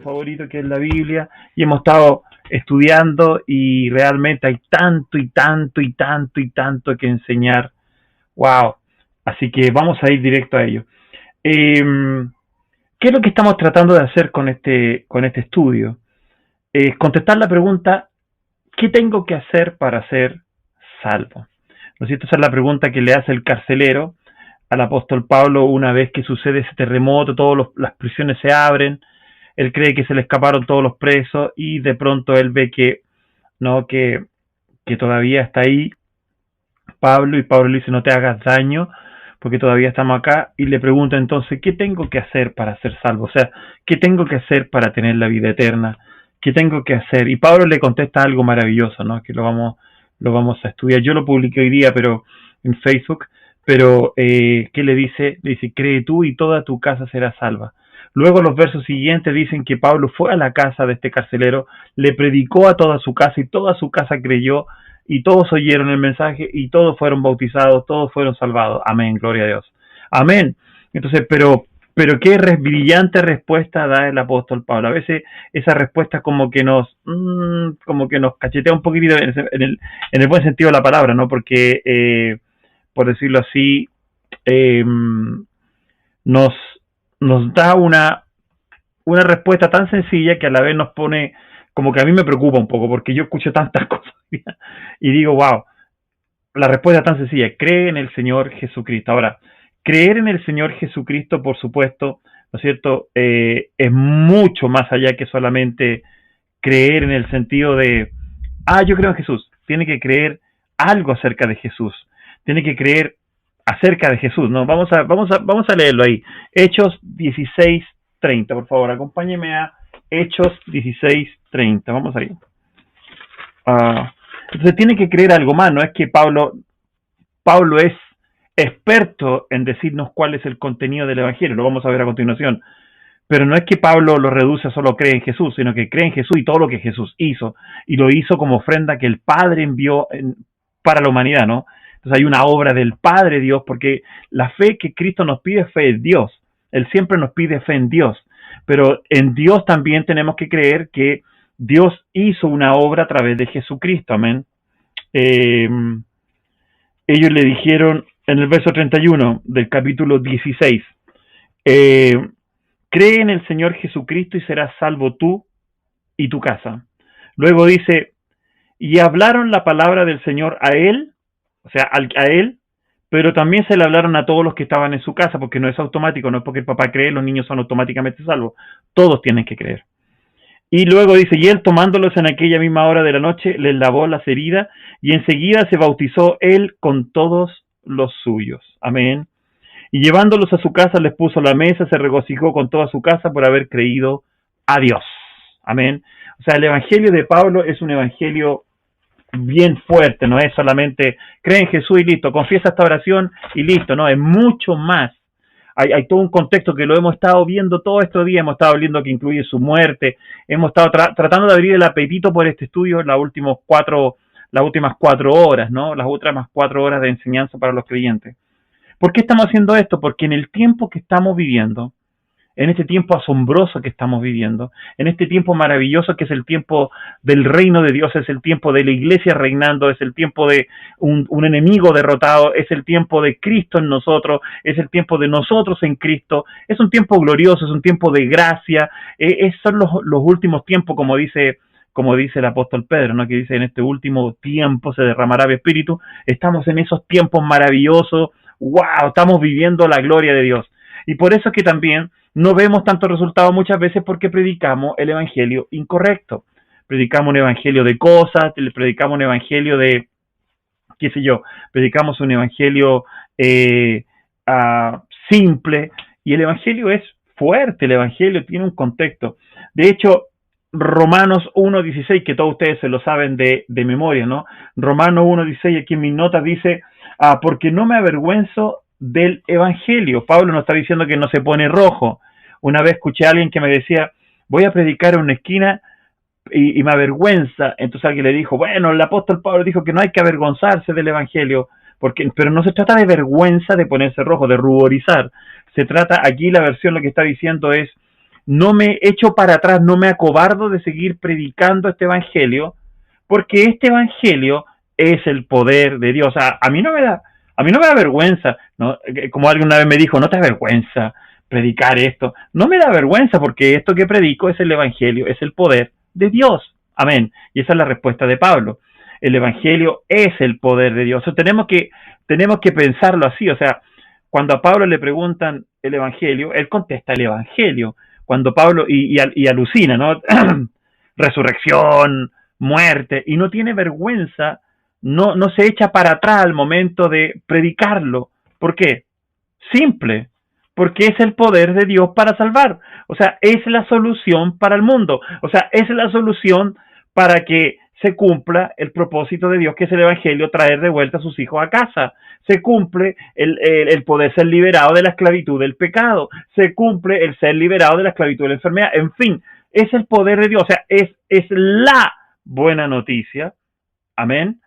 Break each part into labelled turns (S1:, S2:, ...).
S1: favorito que es la Biblia y hemos estado estudiando y realmente hay tanto y tanto y tanto y tanto que enseñar. Wow. Así que vamos a ir directo a ello. ¿Qué es lo que estamos tratando de hacer con este estudio? Contestar la pregunta, ¿qué tengo que hacer para ser salvo? ¿No es cierto? Esa es la pregunta que le hace el carcelero al apóstol Pablo una vez que sucede ese terremoto, todas las prisiones se abren, él cree que se le escaparon todos los presos y de pronto él ve que no que todavía está ahí Pablo, y Pablo le dice no te hagas daño porque todavía estamos acá, y le pregunta entonces ¿qué tengo que hacer para ser salvo? O sea, ¿qué tengo que hacer para tener la vida eterna? ¿Qué tengo que hacer? Y Pablo le contesta algo maravilloso, ¿no? Que lo vamos a estudiar. Yo lo publiqué hoy día, pero en Facebook, pero ¿qué le dice? Le dice, cree tú y toda tu casa será salva. Luego los versos siguientes dicen que Pablo fue a la casa de este carcelero, le predicó a toda su casa y toda su casa creyó y todos oyeron el mensaje y todos fueron bautizados, todos fueron salvados. Amén, gloria a Dios. Amén. Entonces, pero qué brillante respuesta da el apóstol Pablo. A veces esa respuesta como que nos cachetea un poquitito en el buen sentido de la palabra, ¿no? Porque, por decirlo así, nos da una respuesta tan sencilla que a la vez nos pone, como que a mí me preocupa un poco, porque yo escucho tantas cosas y digo, wow, la respuesta es tan sencilla, cree en el Señor Jesucristo. Ahora, creer en el Señor Jesucristo, por supuesto, ¿no es cierto?, es mucho más allá que solamente creer en el sentido de, yo creo en Jesús. Tiene que creer algo acerca de Jesús. Tiene que creer acerca de Jesús, ¿no? Vamos a leerlo ahí. Hechos 16:30, por favor, acompáñeme a Hechos 16:30. Vamos ahí. Entonces tiene que creer algo más, no es que Pablo es experto en decirnos cuál es el contenido del Evangelio, lo vamos a ver a continuación, pero no es que Pablo lo reduce a solo cree en Jesús, sino que cree en Jesús y todo lo que Jesús hizo, y lo hizo como ofrenda que el Padre envió para la humanidad, ¿no? Entonces hay una obra del Padre Dios, porque la fe que Cristo nos pide es fe en Dios, Él siempre nos pide fe en Dios, pero en Dios también tenemos que creer que Dios hizo una obra a través de Jesucristo, amén. Ellos le dijeron en el verso 31 del capítulo 16, cree en el Señor Jesucristo y serás salvo tú y tu casa. Luego dice, y hablaron la palabra del Señor a él, o sea, a él, pero también se le hablaron a todos los que estaban en su casa, porque no es automático, no es porque el papá cree, los niños son automáticamente salvos, todos tienen que creer. Y luego dice, y él tomándolos en aquella misma hora de la noche, les lavó las heridas, y enseguida se bautizó él con todos los suyos. Amén. Y llevándolos a su casa, les puso la mesa, se regocijó con toda su casa por haber creído a Dios. Amén. O sea, el evangelio de Pablo es un evangelio bien fuerte, no es solamente cree en Jesús y listo, confiesa esta oración y listo, no, es mucho más. Hay todo un contexto que lo hemos estado viendo todo estos días, hemos estado viendo que incluye su muerte, hemos estado tratando de abrir el apetito por este estudio las últimas 4 horas, ¿no? Las últimas 4 horas de enseñanza para los creyentes. ¿Por qué estamos haciendo esto? Porque en el tiempo que estamos viviendo, en este tiempo asombroso que estamos viviendo, en este tiempo maravilloso que es el tiempo del reino de Dios, es el tiempo de la iglesia reinando, es el tiempo de un enemigo derrotado, es el tiempo de Cristo en nosotros, es el tiempo de nosotros en Cristo, es un tiempo glorioso, es un tiempo de gracia, son los últimos tiempos, como dice el apóstol Pedro, ¿no? Que dice, en este último tiempo se derramará mi espíritu. Estamos en esos tiempos maravillosos, wow, estamos viviendo la gloria de Dios. Y por eso es que también no vemos tantos resultados muchas veces porque predicamos el evangelio incorrecto. Predicamos un evangelio de cosas, predicamos un evangelio de, qué sé yo, predicamos un evangelio simple, y el evangelio es fuerte, el evangelio tiene un contexto. De hecho, Romanos 1:16, que todos ustedes se lo saben de memoria, ¿no? Romanos 1:16, aquí en mis notas dice, porque no me avergüenzo del evangelio. Pablo nos está diciendo que no se pone rojo. Una vez escuché a alguien que me decía, voy a predicar en una esquina y me avergüenza. Entonces alguien le dijo, bueno, el apóstol Pablo dijo que no hay que avergonzarse del evangelio, pero no se trata de vergüenza de ponerse rojo, de ruborizar. Se trata, aquí la versión lo que está diciendo es, no me echo para atrás, no me acobardo de seguir predicando este evangelio, porque este evangelio es el poder de Dios. O sea, a mí no me da vergüenza, ¿no? Como alguien una vez me dijo, no te da vergüenza predicar esto. No me da vergüenza porque esto que predico es el evangelio, es el poder de Dios. Amén. Y esa es la respuesta de Pablo. El evangelio es el poder de Dios. O sea, tenemos que pensarlo así. O sea, cuando a Pablo le preguntan el evangelio, él contesta el evangelio. Cuando Pablo, y alucina, ¿no? Resurrección, muerte, y no tiene vergüenza, no se echa para atrás al momento de predicarlo. ¿Por qué? Simple, porque es el poder de Dios para salvar. O sea, es la solución para el mundo. O sea, es la solución para que se cumpla el propósito de Dios, que es el evangelio, traer de vuelta a sus hijos a casa. Se cumple el poder ser liberado de la esclavitud del pecado. Se cumple el ser liberado de la esclavitud de la enfermedad. En fin, es el poder de Dios. O sea, es la buena noticia. Amén.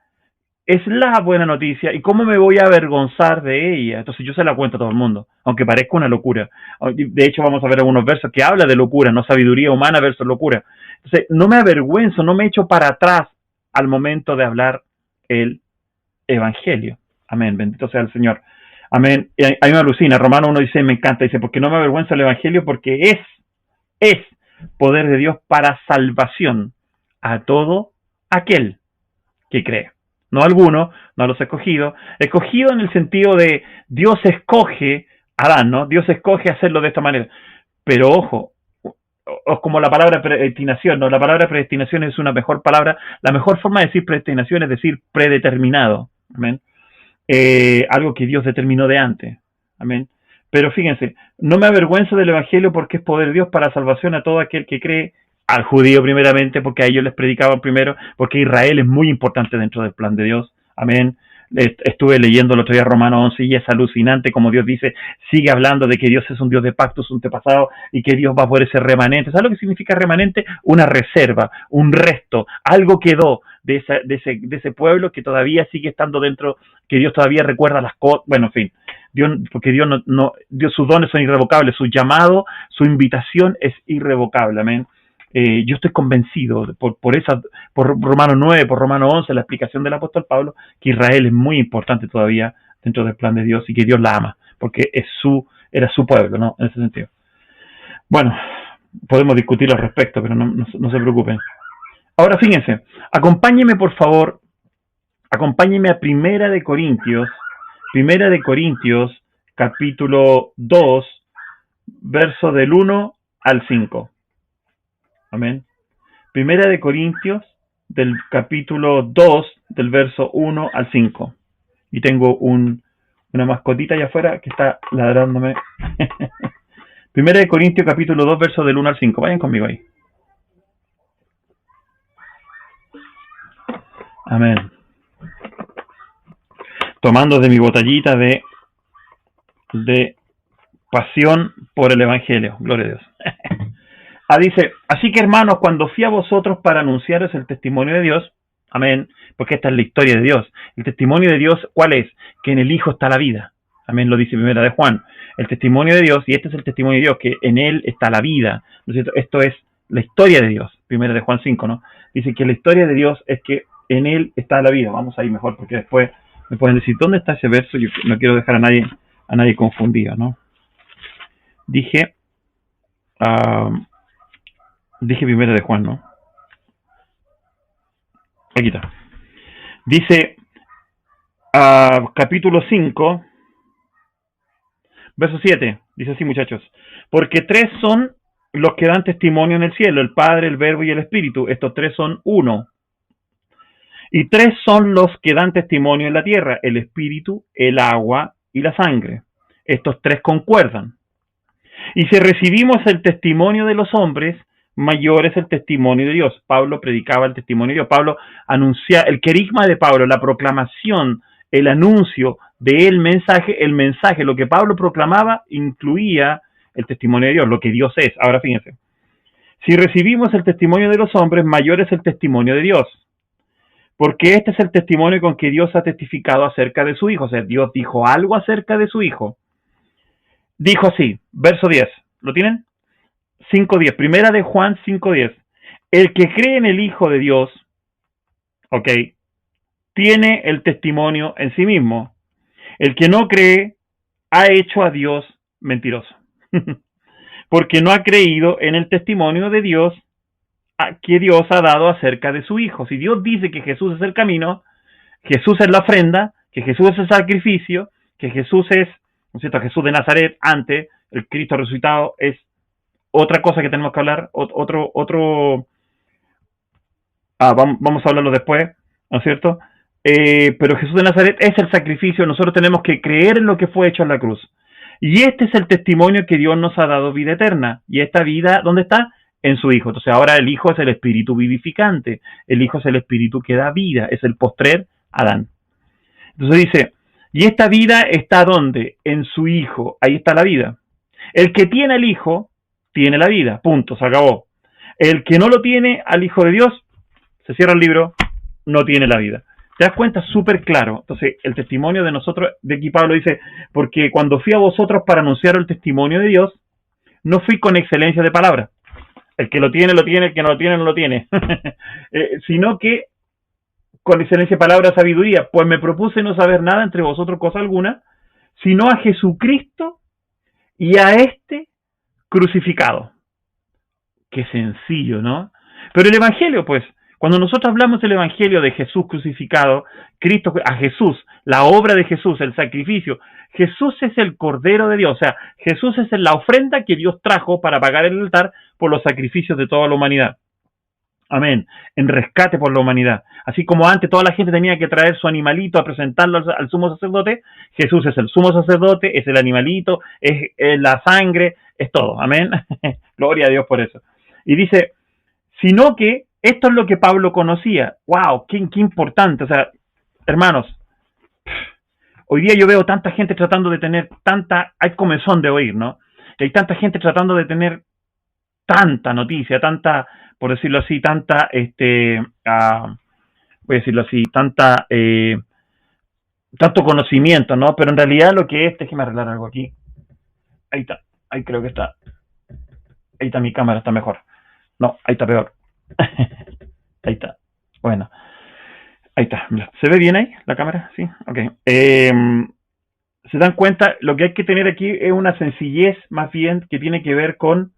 S1: Es la buena noticia. ¿Y cómo me voy a avergonzar de ella? Entonces yo se la cuento a todo el mundo, aunque parezca una locura. De hecho, vamos a ver algunos versos que habla de locura, no sabiduría humana versus locura. Entonces, no me avergüenzo, no me echo para atrás al momento de hablar el evangelio. Amén, bendito sea el Señor. Amén. Y ahí me alucina, Romano 1 dice, me encanta, dice, porque no me avergüenza el evangelio, porque es poder de Dios para salvación a todo aquel que cree. No a alguno, no a los escogidos. Escogido en el sentido de Dios escoge a Adán, ¿no? Dios escoge hacerlo de esta manera. Pero ojo, como la palabra predestinación, ¿no? La palabra predestinación es una mejor palabra. La mejor forma de decir predestinación es decir predeterminado. Amén. Algo que Dios determinó de antes. Amén. Pero fíjense, no me avergüenzo del evangelio porque es poder de Dios para salvación a todo aquel que cree, al judío primeramente, porque a ellos les predicaban primero, porque Israel es muy importante dentro del plan de Dios. Amén. Estuve leyendo el otro día Romano 11 y es alucinante como Dios dice, sigue hablando de que Dios es un Dios de pactos, un antepasado, y que Dios va a poder ser remanente. ¿Sabes lo que significa remanente? Una reserva, un resto, algo quedó de ese pueblo que todavía sigue estando dentro, que Dios todavía recuerda las cosas. Bueno, en fin, porque Dios Dios, sus dones son irrevocables, su llamado, su invitación es irrevocable. Amén. Yo estoy convencido por Romano 9, por Romano 11, la explicación del apóstol Pablo, que Israel es muy importante todavía dentro del plan de Dios y que Dios la ama, porque era su pueblo, ¿no? En ese sentido. Bueno, podemos discutir al respecto, pero no se preocupen. Ahora fíjense, acompáñenme por favor, acompáñenme a Primera de Corintios, capítulo 2, verso del 1 al 5. Amén. Primera de Corintios, del capítulo 2, del verso 1 al 5. Y tengo una mascotita allá afuera que está ladrándome. Primera de Corintios, capítulo 2, verso del 1 al 5. Vayan conmigo ahí. Amén. Tomando de mi botellita de pasión por el evangelio. Gloria a Dios. Dice, así que hermanos, cuando fui a vosotros para anunciaros el testimonio de Dios, amén, porque esta es la historia de Dios. El testimonio de Dios, ¿cuál es? Que en el Hijo está la vida. Amén, lo dice primera de Juan. El testimonio de Dios, y este es el testimonio de Dios, que en Él está la vida. ¿No es cierto? Esto es la historia de Dios, primera de Juan 5, ¿no? Dice que la historia de Dios es que en Él está la vida. Vamos a ir mejor, porque después me pueden decir, ¿dónde está ese verso? Yo no quiero dejar a nadie confundido, ¿no? Dije primera de Juan, ¿no? Aquí está. Dice, capítulo 5, verso 7. Dice así, muchachos. Porque 3 son los que dan testimonio en el cielo, el Padre, el Verbo y el Espíritu. Estos 3 son uno. Y 3 son los que dan testimonio en la tierra, el Espíritu, el agua y la sangre. Estos 3 concuerdan. Y si recibimos el testimonio de los hombres, mayor es el testimonio de Dios. Pablo predicaba el testimonio de Dios. Pablo anuncia, el querigma de Pablo, la proclamación, el anuncio del mensaje, lo que Pablo proclamaba incluía el testimonio de Dios, lo que Dios es. Ahora fíjense, si recibimos el testimonio de los hombres, mayor es el testimonio de Dios. Porque este es el testimonio con que Dios ha testificado acerca de su Hijo. O sea, Dios dijo algo acerca de su Hijo. Dijo así, verso 10, ¿lo tienen? 5:10, primera de Juan 5:10. El que cree en el Hijo de Dios, ok, tiene el testimonio en sí mismo. El que no cree ha hecho a Dios mentiroso, porque no ha creído en el testimonio de Dios que Dios ha dado acerca de su Hijo. Si Dios dice que Jesús es el camino, Jesús es la ofrenda, que Jesús es el sacrificio, que Jesús es, ¿no es cierto?, Jesús de Nazaret antes, el Cristo resucitado es otra cosa que tenemos que hablar, vamos a hablarlo después, ¿no es cierto? Pero Jesús de Nazaret es el sacrificio, nosotros tenemos que creer en lo que fue hecho en la cruz. Y este es el testimonio que Dios nos ha dado, vida eterna. Y esta vida, ¿dónde está? En su Hijo. Entonces ahora el Hijo es el Espíritu vivificante, el Hijo es el Espíritu que da vida, es el postrer Adán. Entonces dice, ¿y esta vida está dónde? En su Hijo, ahí está la vida. El que tiene al Hijo, tiene la vida, punto, se acabó. El que no lo tiene al Hijo de Dios, se cierra el libro, no tiene la vida. ¿Te das cuenta? Súper claro. Entonces, el testimonio de nosotros, de aquí Pablo dice, porque cuando fui a vosotros para anunciar el testimonio de Dios, no fui con excelencia de palabra. El que lo tiene, el que no lo tiene, no lo tiene. Sino que con excelencia de palabra, sabiduría, pues me propuse no saber nada entre vosotros cosa alguna, sino a Jesucristo y a este crucificado. Qué sencillo, ¿no? Pero el Evangelio, pues, cuando nosotros hablamos del Evangelio de Jesús crucificado, Cristo, a Jesús, la obra de Jesús, el sacrificio, Jesús es el Cordero de Dios, o sea, Jesús es la ofrenda que Dios trajo para pagar el altar por los sacrificios de toda la humanidad. Amén. En rescate por la humanidad. Así como antes toda la gente tenía que traer su animalito a presentarlo al sumo sacerdote, Jesús es el sumo sacerdote, es el animalito, es la sangre, es todo. Amén. Gloria a Dios por eso. Y dice, sino que esto es lo que Pablo conocía. ¡Wow! ¡Qué importante! O sea, hermanos, hoy día yo veo tanta gente tratando de tener hay comezón de oír, ¿no? Y hay tanta gente tratando de tener tanta noticia, tanta, por decirlo así, tanta, voy a decirlo así, tanto conocimiento, ¿no? Pero en realidad lo que es, déjeme arreglar algo aquí. Ahí está, ahí creo que está. Ahí está mi cámara, está mejor. No, ahí está peor. Ahí está. Bueno, ahí está. ¿Se ve bien ahí la cámara? Sí, ok. Se dan cuenta, lo que hay que tener aquí es una sencillez más bien que tiene que ver con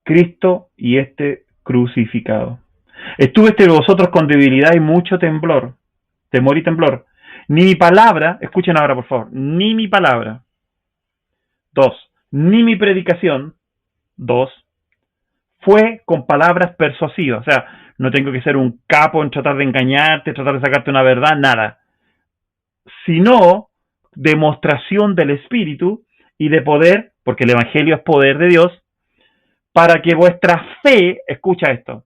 S1: Cristo y este crucificado. Estuve entre vosotros con debilidad y mucho temor y temblor. Ni mi palabra, escuchen ahora por favor, ni mi palabra. 2, ni mi predicación. 2, fue con palabras persuasivas. O sea, no tengo que ser un capo en tratar de engañarte, tratar de sacarte una verdad, nada. Sino demostración del Espíritu y de poder, porque el Evangelio es poder de Dios, para que vuestra fe, escucha esto,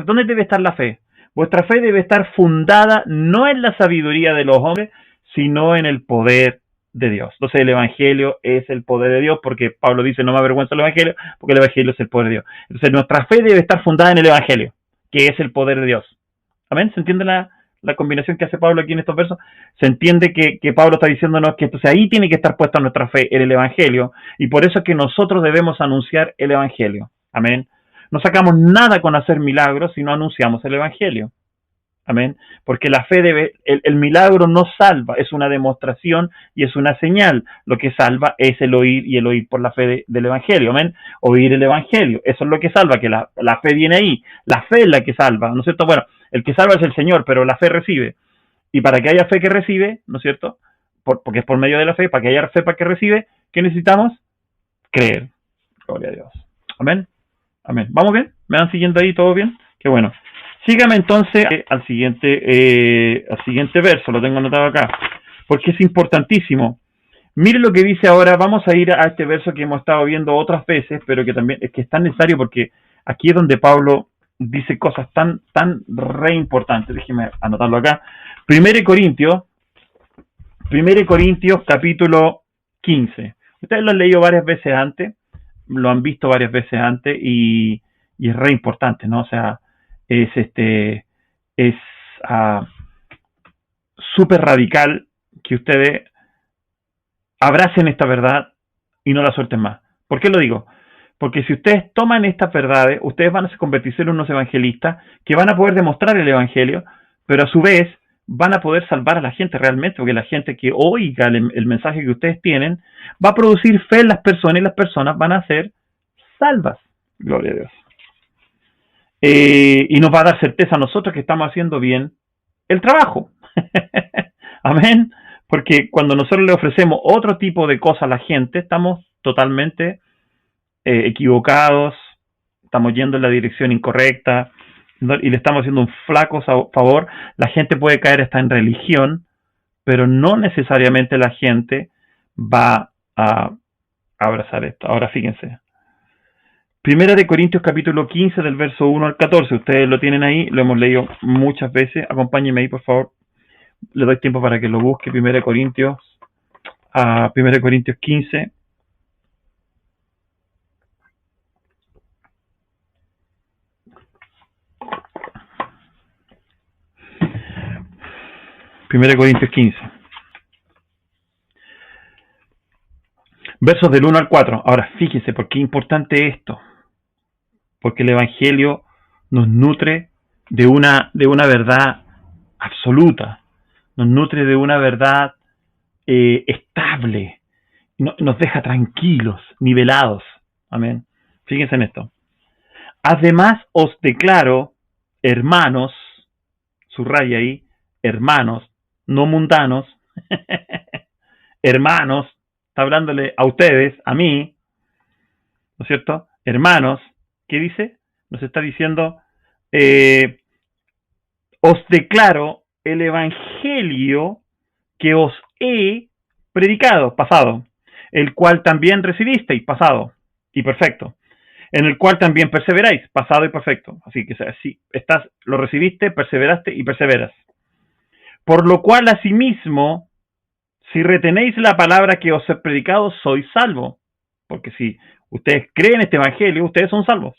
S1: ¿dónde debe estar la fe? Vuestra fe debe estar fundada no en la sabiduría de los hombres, sino en el poder de Dios. Entonces el Evangelio es el poder de Dios, porque Pablo dice, no me avergüenza el Evangelio, porque el Evangelio es el poder de Dios. Entonces nuestra fe debe estar fundada en el Evangelio, que es el poder de Dios. ¿Amén? ¿Se entiende la combinación que hace Pablo aquí en estos versos? Se entiende que Pablo está diciéndonos que entonces ahí tiene que estar puesta nuestra fe en el Evangelio, y por eso es que nosotros debemos anunciar el Evangelio. Amén. No sacamos nada con hacer milagros si no anunciamos el Evangelio. Amén. Porque la fe el milagro no salva, es una demostración y es una señal. Lo que salva es el oír, y el oír por la fe del Evangelio. Amén. Oír el Evangelio, eso es lo que salva, que la fe viene ahí. La fe es la que salva, ¿no es cierto? Bueno, el que salva es el Señor, pero la fe recibe. Y para que haya fe que recibe, ¿no es cierto? Porque es por medio de la fe, para que haya fe para que recibe, ¿qué necesitamos? Creer. Gloria a Dios. Amén. Amén. ¿Vamos bien? ¿Me van siguiendo ahí? ¿Todo bien? Qué bueno. Sígame entonces al siguiente verso, lo tengo anotado acá, porque es importantísimo. Mire lo que dice ahora, vamos a ir a este verso que hemos estado viendo otras veces, pero que también es que es tan necesario, porque aquí es donde Pablo dice cosas tan re importantes. Déjeme anotarlo acá. 1 Corintios capítulo 15. Ustedes lo han leído varias veces antes, lo han visto varias veces antes, y es re importante, ¿no? O sea, es súper radical que ustedes abracen esta verdad y no la suelten más. ¿Por qué lo digo? Porque si ustedes toman estas verdades, ustedes van a convertirse en unos evangelistas que van a poder demostrar el evangelio, pero a su vez van a poder salvar a la gente realmente, porque la gente que oiga el mensaje que ustedes tienen va a producir fe en las personas y las personas van a ser salvas. Gloria a Dios. Y nos va a dar certeza a nosotros que estamos haciendo bien el trabajo. Amén. Porque cuando nosotros le ofrecemos otro tipo de cosas a la gente, estamos totalmente equivocados, estamos yendo en la dirección incorrecta, ¿no? Y le estamos haciendo un flaco favor. La gente puede caer hasta en religión, pero no necesariamente la gente va a abrazar esto. Ahora fíjense. Primera de Corintios capítulo 15 del verso 1 al 14. Ustedes lo tienen ahí, lo hemos leído muchas veces. Acompáñenme ahí, por favor. Le doy tiempo para que lo busque. Primera de Corintios 15. Primera de Corintios 15. Versos del 1 al 4. Ahora, fíjense, ¿por qué es importante esto? Porque el Evangelio nos nutre de una verdad absoluta, nos nutre de una verdad estable, nos deja tranquilos, nivelados. Amén. Fíjense en esto. Además os declaro, hermanos, subraya ahí, hermanos, no mundanos, hermanos, está hablándole a ustedes, a mí, ¿no es cierto? Hermanos, ¿qué dice? Nos está diciendo, os declaro el evangelio que os he predicado, pasado, el cual también recibisteis, pasado y perfecto, en el cual también perseveráis, pasado y perfecto. Así que si lo recibiste, perseveraste y perseveras. Por lo cual, asimismo, si retenéis la palabra que os he predicado, sois salvos. Porque si ustedes creen este evangelio, ustedes son salvos.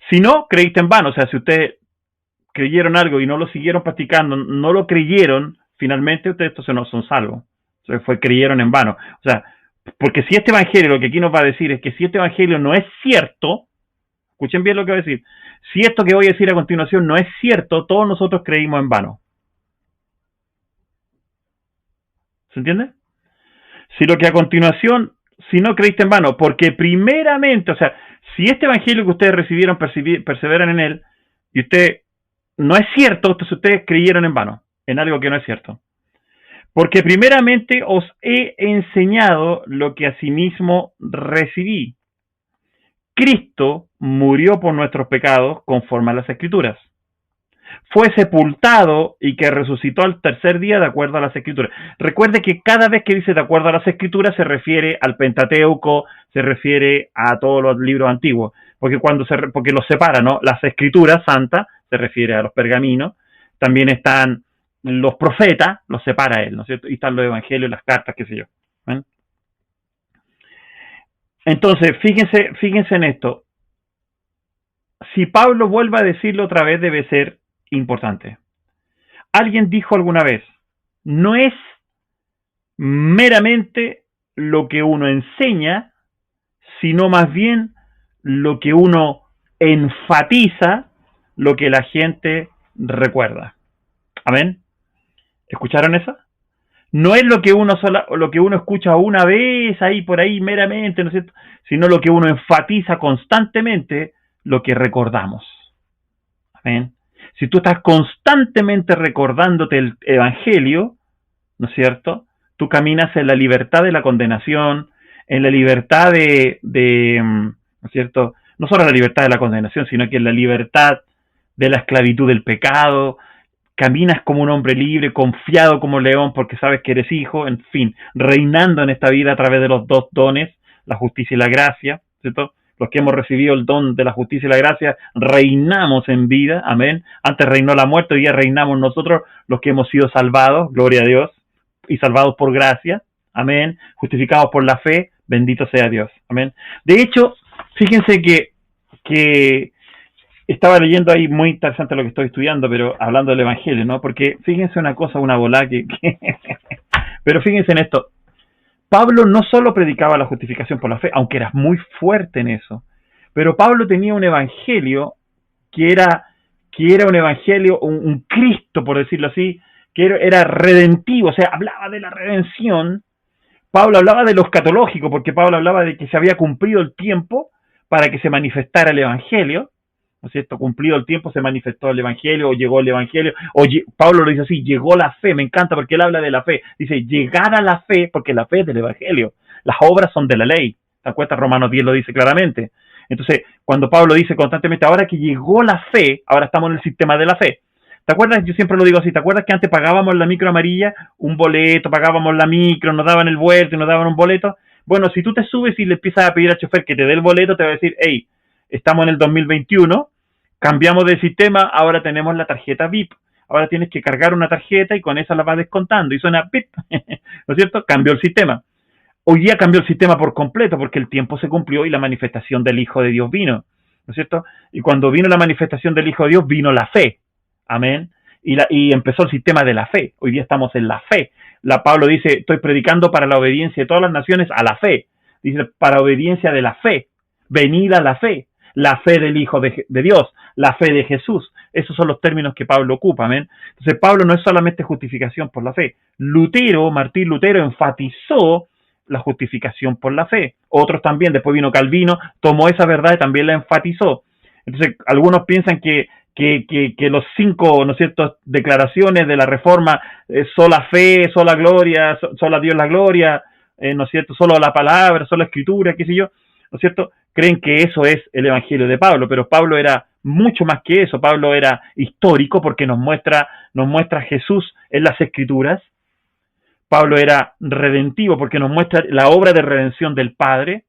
S1: Si no, creíste en vano. O sea, si ustedes creyeron algo y no lo siguieron practicando, no lo creyeron, finalmente ustedes entonces no son salvos. Entonces creyeron en vano. O sea, porque si este evangelio, lo que aquí nos va a decir es que si este evangelio no es cierto, escuchen bien lo que voy a decir, si esto que voy a decir a continuación no es cierto, todos nosotros creímos en vano. ¿Se entiende? Si lo que a continuación, si no creíste en vano, porque primeramente, o sea, si este evangelio que ustedes recibieron, perseveran en él, y usted no es cierto, entonces ustedes creyeron en vano, en algo que no es cierto. Porque primeramente os he enseñado lo que asimismo recibí. Cristo murió por nuestros pecados conforme a las Escrituras. Fue sepultado y que resucitó al tercer día de acuerdo a las Escrituras. Recuerde que cada vez que dice de acuerdo a las Escrituras se refiere al Pentateuco, se refiere a todos los libros antiguos, porque porque los separa, ¿no? Las Escrituras santas se refiere a los pergaminos, también están los profetas, los separa él, ¿no es cierto? Y están los evangelios, las cartas, qué sé yo. ¿Ven? Entonces, fíjense en esto. Si Pablo vuelve a decirlo otra vez, debe ser importante. Alguien dijo alguna vez, no es meramente lo que uno enseña, sino más bien lo que uno enfatiza, lo que la gente recuerda. ¿Amén? ¿Escucharon eso? No es lo que uno escucha una vez ahí por ahí meramente, ¿no es cierto? Sino lo que uno enfatiza constantemente, lo que recordamos. ¿Amén? Si tú estás constantemente recordándote el evangelio, ¿no es cierto? Tú caminas en la libertad de la condenación, en la libertad ¿no es cierto? No solo la libertad de la condenación, sino que en la libertad de la esclavitud del pecado. Caminas como un hombre libre, confiado como un león, porque sabes que eres hijo, en fin, reinando en esta vida a través de los dos dones, la justicia y la gracia, ¿cierto? Los que hemos recibido el don de la justicia y la gracia, reinamos en vida, amén. Antes reinó la muerte, hoy día reinamos nosotros, los que hemos sido salvados, gloria a Dios, y salvados por gracia, amén. Justificados por la fe, bendito sea Dios, amén. De hecho, fíjense que estaba leyendo ahí, muy interesante lo que estoy estudiando, pero hablando del evangelio, ¿no? Porque fíjense una cosa, una bola pero fíjense en esto. Pablo no solo predicaba la justificación por la fe, aunque era muy fuerte en eso, pero Pablo tenía un evangelio que era un evangelio, un Cristo, por decirlo así, que era redentivo, o sea, hablaba de la redención. Pablo hablaba de lo escatológico, porque Pablo hablaba de que se había cumplido el tiempo para que se manifestara el evangelio, ¿no es cierto? Cumplido el tiempo se manifestó el evangelio, o llegó el evangelio, Pablo lo dice así, llegó la fe, me encanta porque él habla de la fe, dice, llegar a la fe, porque la fe es del evangelio, las obras son de la ley, ¿te acuerdas? Romanos 10 lo dice claramente. Entonces, cuando Pablo dice constantemente, ahora que llegó la fe, ahora estamos en el sistema de la fe. ¿Te acuerdas? Yo siempre lo digo así, ¿te acuerdas que antes pagábamos la micro amarilla, un boleto, pagábamos la micro, nos daban el vuelto y nos daban un boleto? Bueno, si tú te subes y le empiezas a pedir al chofer que te dé el boleto, te va a decir, hey, estamos en el 2021, cambiamos de sistema, ahora tenemos la tarjeta VIP. Ahora tienes que cargar una tarjeta y con esa la vas descontando. Y suena VIP, ¿no es cierto? Cambió el sistema. Hoy día cambió el sistema por completo porque el tiempo se cumplió y la manifestación del Hijo de Dios vino, ¿no es cierto? Y cuando vino la manifestación del Hijo de Dios, vino la fe. Amén. Y empezó el sistema de la fe. Hoy día estamos en la fe. Pablo dice, estoy predicando para la obediencia de todas las naciones a la fe. Dice, para obediencia de la fe. Venida la fe del Hijo de Dios, la fe de Jesús. Esos son los términos que Pablo ocupa, amén. Entonces Pablo no es solamente justificación por la fe. Martín Lutero enfatizó la justificación por la fe. Otros también, después vino Calvino, tomó esa verdad y también la enfatizó. Entonces algunos piensan que los 5, ¿no es cierto?, declaraciones de la Reforma, sola fe, sola gloria, sola Dios la gloria, ¿no es cierto?, solo la palabra, sola escritura, qué sé yo, ¿no es cierto?, creen que eso es el evangelio de Pablo, pero Pablo era mucho más que eso. Pablo era histórico porque nos muestra a Jesús en las escrituras. Pablo era redentivo porque nos muestra la obra de redención del Padre.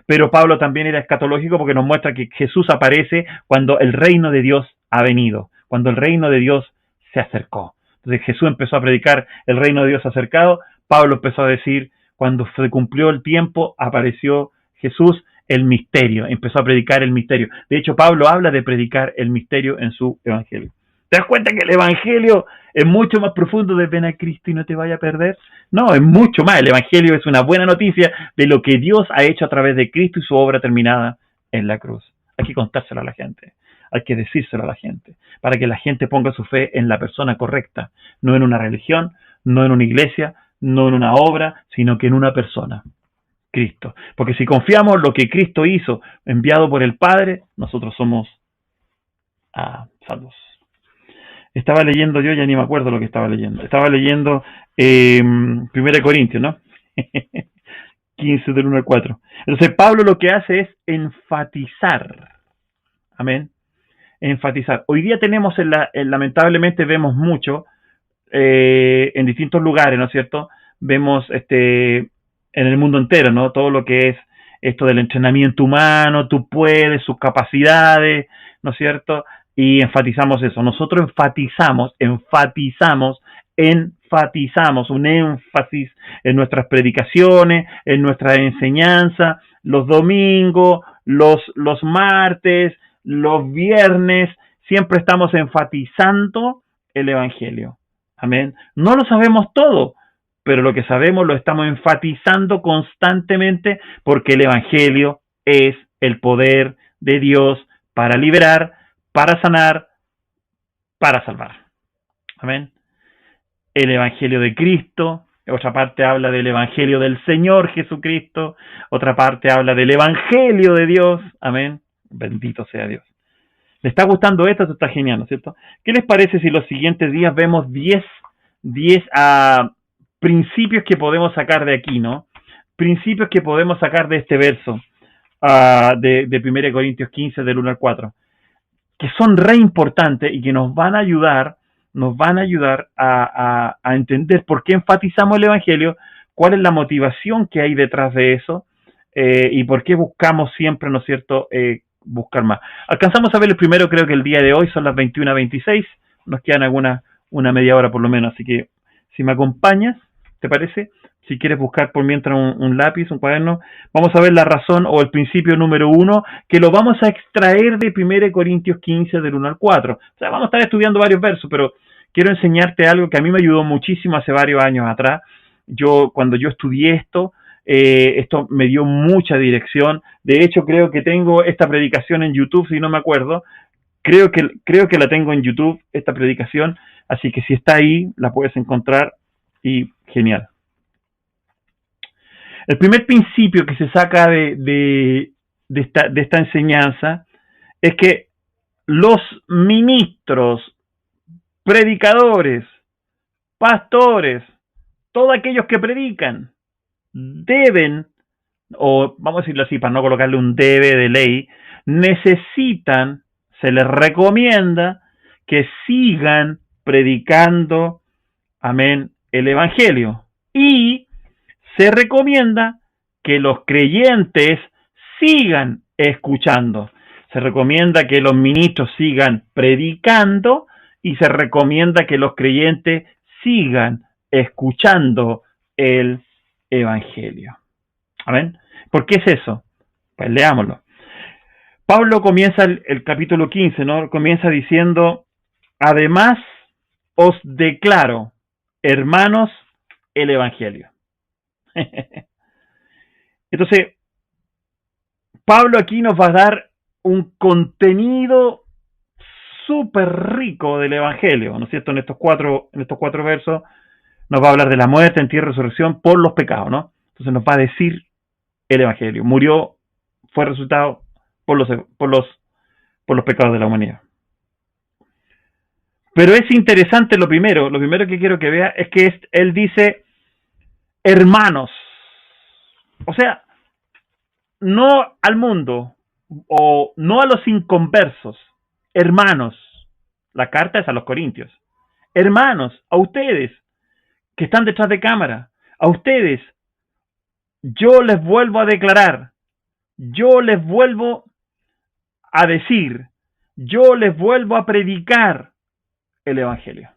S1: Pero Pablo también era escatológico porque nos muestra que Jesús aparece cuando el reino de Dios ha venido, cuando el reino de Dios se acercó. Entonces Jesús empezó a predicar el reino de Dios acercado. Pablo empezó a decir, cuando se cumplió el tiempo, apareció Jesús, el misterio, empezó a predicar el misterio. De hecho, Pablo habla de predicar el misterio en su evangelio. ¿Te das cuenta que el evangelio es mucho más profundo de ven a Cristo y no te vaya a perder? No, es mucho más. El evangelio es una buena noticia de lo que Dios ha hecho a través de Cristo y su obra terminada en la cruz. Hay que contárselo a la gente, hay que decírselo a la gente, para que la gente ponga su fe en la persona correcta, no en una religión, no en una iglesia, no en una obra, sino que en una persona. Cristo. Porque si confiamos en lo que Cristo hizo, enviado por el Padre, nosotros somos salvos. Estaba leyendo, yo ya ni me acuerdo lo que estaba leyendo. Estaba leyendo 1 Corintios, ¿no? 15 del 1 al 4. Entonces Pablo lo que hace es enfatizar. Amén. Enfatizar. Hoy día tenemos, lamentablemente vemos mucho en distintos lugares, ¿no es cierto? Vemos en el mundo entero, ¿no? Todo lo que es esto del entrenamiento humano, tú puedes, sus capacidades, ¿no es cierto? Y enfatizamos eso. Nosotros enfatizamos un énfasis en nuestras predicaciones, en nuestra enseñanza, los domingos, los martes, los viernes, siempre estamos enfatizando el evangelio. Amén. No lo sabemos todo, pero lo que sabemos lo estamos enfatizando constantemente porque el evangelio es el poder de Dios para liberar, para sanar, para salvar. Amén. El evangelio de Cristo, otra parte habla del evangelio del Señor Jesucristo, otra parte habla del evangelio de Dios. Amén. Bendito sea Dios. ¿Le está gustando esto? Esto está genial, ¿no es cierto? ¿Qué les parece si los siguientes días vemos 10 principios que podemos sacar de aquí, ¿no? Principios que podemos sacar de este verso de 1 Corintios 15, del 1 al 4, que son re importantes y que nos van a ayudar a entender por qué enfatizamos el evangelio, cuál es la motivación que hay detrás de eso y por qué buscamos siempre, ¿no es cierto?, buscar más. Alcanzamos a ver el primero, creo que el día de hoy son las 21:26, nos quedan una media hora por lo menos, así que si me acompañas, ¿te parece? Si quieres buscar por mientras un lápiz, un cuaderno, vamos a ver la razón o el principio número 1, que lo vamos a extraer de 1 Corintios 15 del 1 al 4. O sea, vamos a estar estudiando varios versos, pero quiero enseñarte algo que a mí me ayudó muchísimo hace varios años atrás cuando yo estudié esto me dio mucha dirección. De hecho, creo que tengo esta predicación en YouTube, si no me acuerdo. Creo que la tengo en YouTube, esta predicación, así que si está ahí, la puedes encontrar y genial. El primer principio que se saca de esta enseñanza es que los ministros, predicadores, pastores, todos aquellos que predican, deben, o vamos a decirlo así para no colocarle un debe de ley, necesitan, se les recomienda que sigan predicando, amén, el Evangelio. Y se recomienda que los creyentes sigan escuchando. Se recomienda que los ministros sigan predicando y se recomienda que los creyentes sigan escuchando el Evangelio. ¿Amén? ¿Por qué es eso? Pues leámoslo. Pablo comienza el capítulo 15, ¿no? Comienza diciendo, además os declaro, hermanos, el Evangelio. Entonces, Pablo aquí nos va a dar un contenido súper rico del Evangelio, ¿no es cierto? En estos cuatro versos nos va a hablar de la muerte, entierro y resurrección por los pecados, ¿no? Entonces nos va a decir el Evangelio. Murió, fue resucitado por los pecados de la humanidad. Pero es interesante lo primero que quiero que vea es que él dice hermanos. O sea, no al mundo o no a los inconversos, hermanos. La carta es a los corintios. Hermanos, a ustedes que están detrás de cámara, a ustedes, yo les vuelvo a declarar, yo les vuelvo a decir, yo les vuelvo a predicar el Evangelio.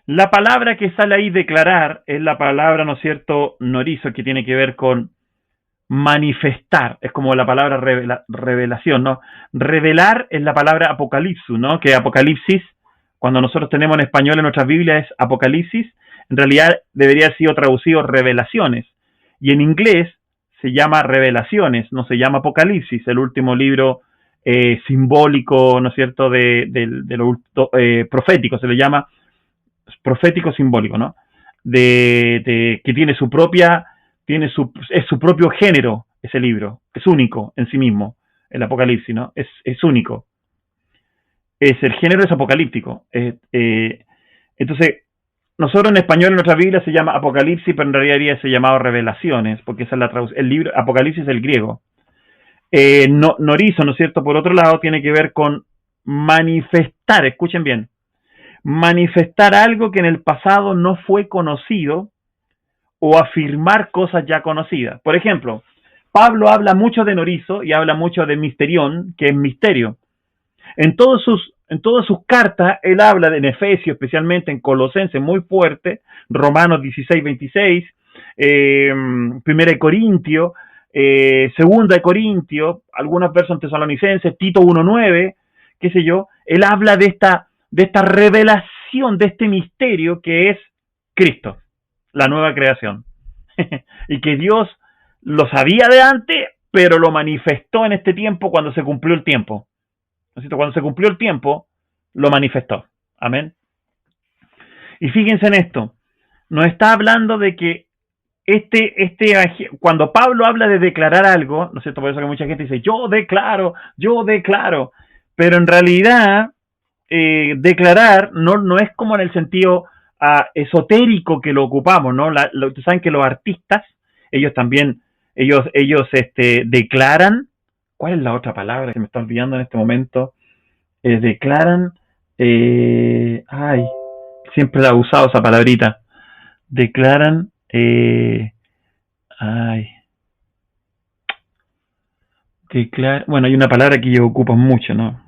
S1: La palabra que sale ahí declarar es la palabra, ¿no es cierto?, norizo, que tiene que ver con manifestar, es como la palabra revelación, ¿no? Revelar es la palabra apocalipsis, ¿no? Que apocalipsis, cuando nosotros tenemos en español en nuestras Biblias es apocalipsis, en realidad debería haber sido traducido revelaciones, y en inglés se llama revelaciones, no se llama apocalipsis, el último libro simbólico, ¿no es cierto?, de lo profético, se le llama profético simbólico, ¿no? Que tiene su propia, es su propio género ese libro, es único en sí mismo, el Apocalipsis, ¿no? Es único. El género es apocalíptico. Entonces, nosotros en español en nuestra Biblia se llama Apocalipsis, pero en realidad debería ser llamado Revelaciones, porque esa es la traducción. El libro Apocalipsis es el griego. Norizo, ¿no es cierto? Por otro lado, tiene que ver con manifestar, escuchen bien, manifestar algo que en el pasado no fue conocido o afirmar cosas ya conocidas. Por ejemplo, Pablo habla mucho de norizo y habla mucho de misterión, que es misterio. En todas sus cartas, él habla en Efesios, especialmente en Colosenses, muy fuerte, Romanos 16, 26, Primera de Corintios, Segunda de Corintios, algunos versos en Tesalonicenses, Tito 1:9, qué sé yo. Él habla de esta revelación, de este misterio que es Cristo, la nueva creación. Y que Dios lo sabía de antes, pero lo manifestó en este tiempo cuando se cumplió el tiempo. ¿No es cierto? Cuando se cumplió el tiempo, lo manifestó. Amén. Y fíjense en esto. Nos está hablando de que cuando Pablo habla de declarar algo, ¿no es cierto? Por eso que mucha gente dice, yo declaro. Pero en realidad, declarar no es como en el sentido esotérico que lo ocupamos, ¿no? Ustedes saben que los artistas, ellos también, ellos declaran. ¿Cuál es la otra palabra que me está olvidando en este momento? Declaran, siempre la he usado esa palabrita. Declaran, bueno, hay una palabra que ellos ocupan mucho, ¿no?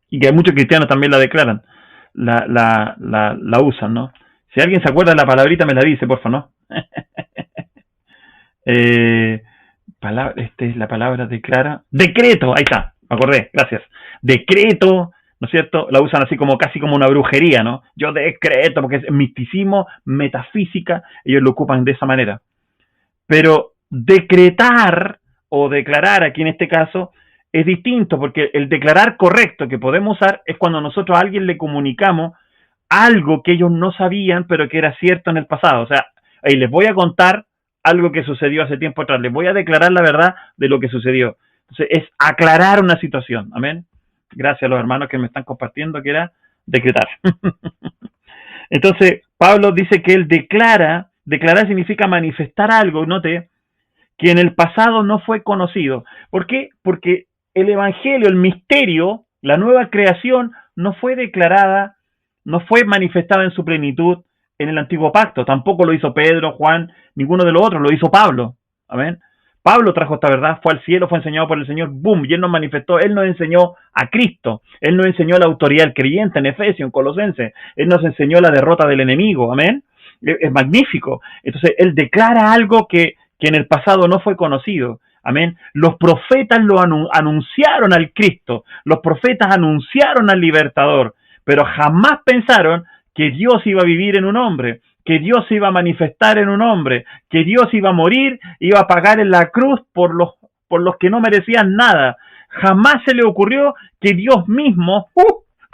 S1: Y que muchos cristianos también la declaran, la usan, ¿no? Si alguien se acuerda de la palabrita, me la dice, porfa, ¿no? Es la palabra declara. Decreto, ahí está, me acordé, gracias. Decreto, ¿no es cierto? La usan así como casi como una brujería, ¿no? Yo decreto, porque es misticismo, metafísica, ellos lo ocupan de esa manera. Pero decretar o declarar aquí en este caso es distinto, porque el declarar correcto que podemos usar es cuando nosotros a alguien le comunicamos algo que ellos no sabían, pero que era cierto en el pasado. O sea, ahí les voy a contar algo que sucedió hace tiempo atrás, les voy a declarar la verdad de lo que sucedió. Entonces, es aclarar una situación. Amén. Gracias a los hermanos que me están compartiendo que era decretar. Entonces, Pablo dice que él declarar significa manifestar algo, note, que en el pasado no fue conocido. ¿Por qué? Porque el evangelio, el misterio, la nueva creación no fue declarada, no fue manifestada en su plenitud en el antiguo pacto. Tampoco lo hizo Pedro, Juan, ninguno de los otros, lo hizo Pablo. Amén. Pablo trajo esta verdad, fue al cielo, fue enseñado por el Señor, boom, y él nos manifestó, él nos enseñó a Cristo, él nos enseñó la autoridad del creyente en Efesios, en Colosenses, él nos enseñó la derrota del enemigo, amén. Es magnífico. Entonces, él declara algo que en el pasado no fue conocido. Amén. Los profetas lo anunciaron al Cristo, los profetas anunciaron al libertador, pero jamás pensaron que Dios iba a vivir en un hombre, que Dios iba a manifestar en un hombre, que Dios iba a morir, iba a pagar en la cruz por los que no merecían nada. Jamás se le ocurrió que Dios mismo,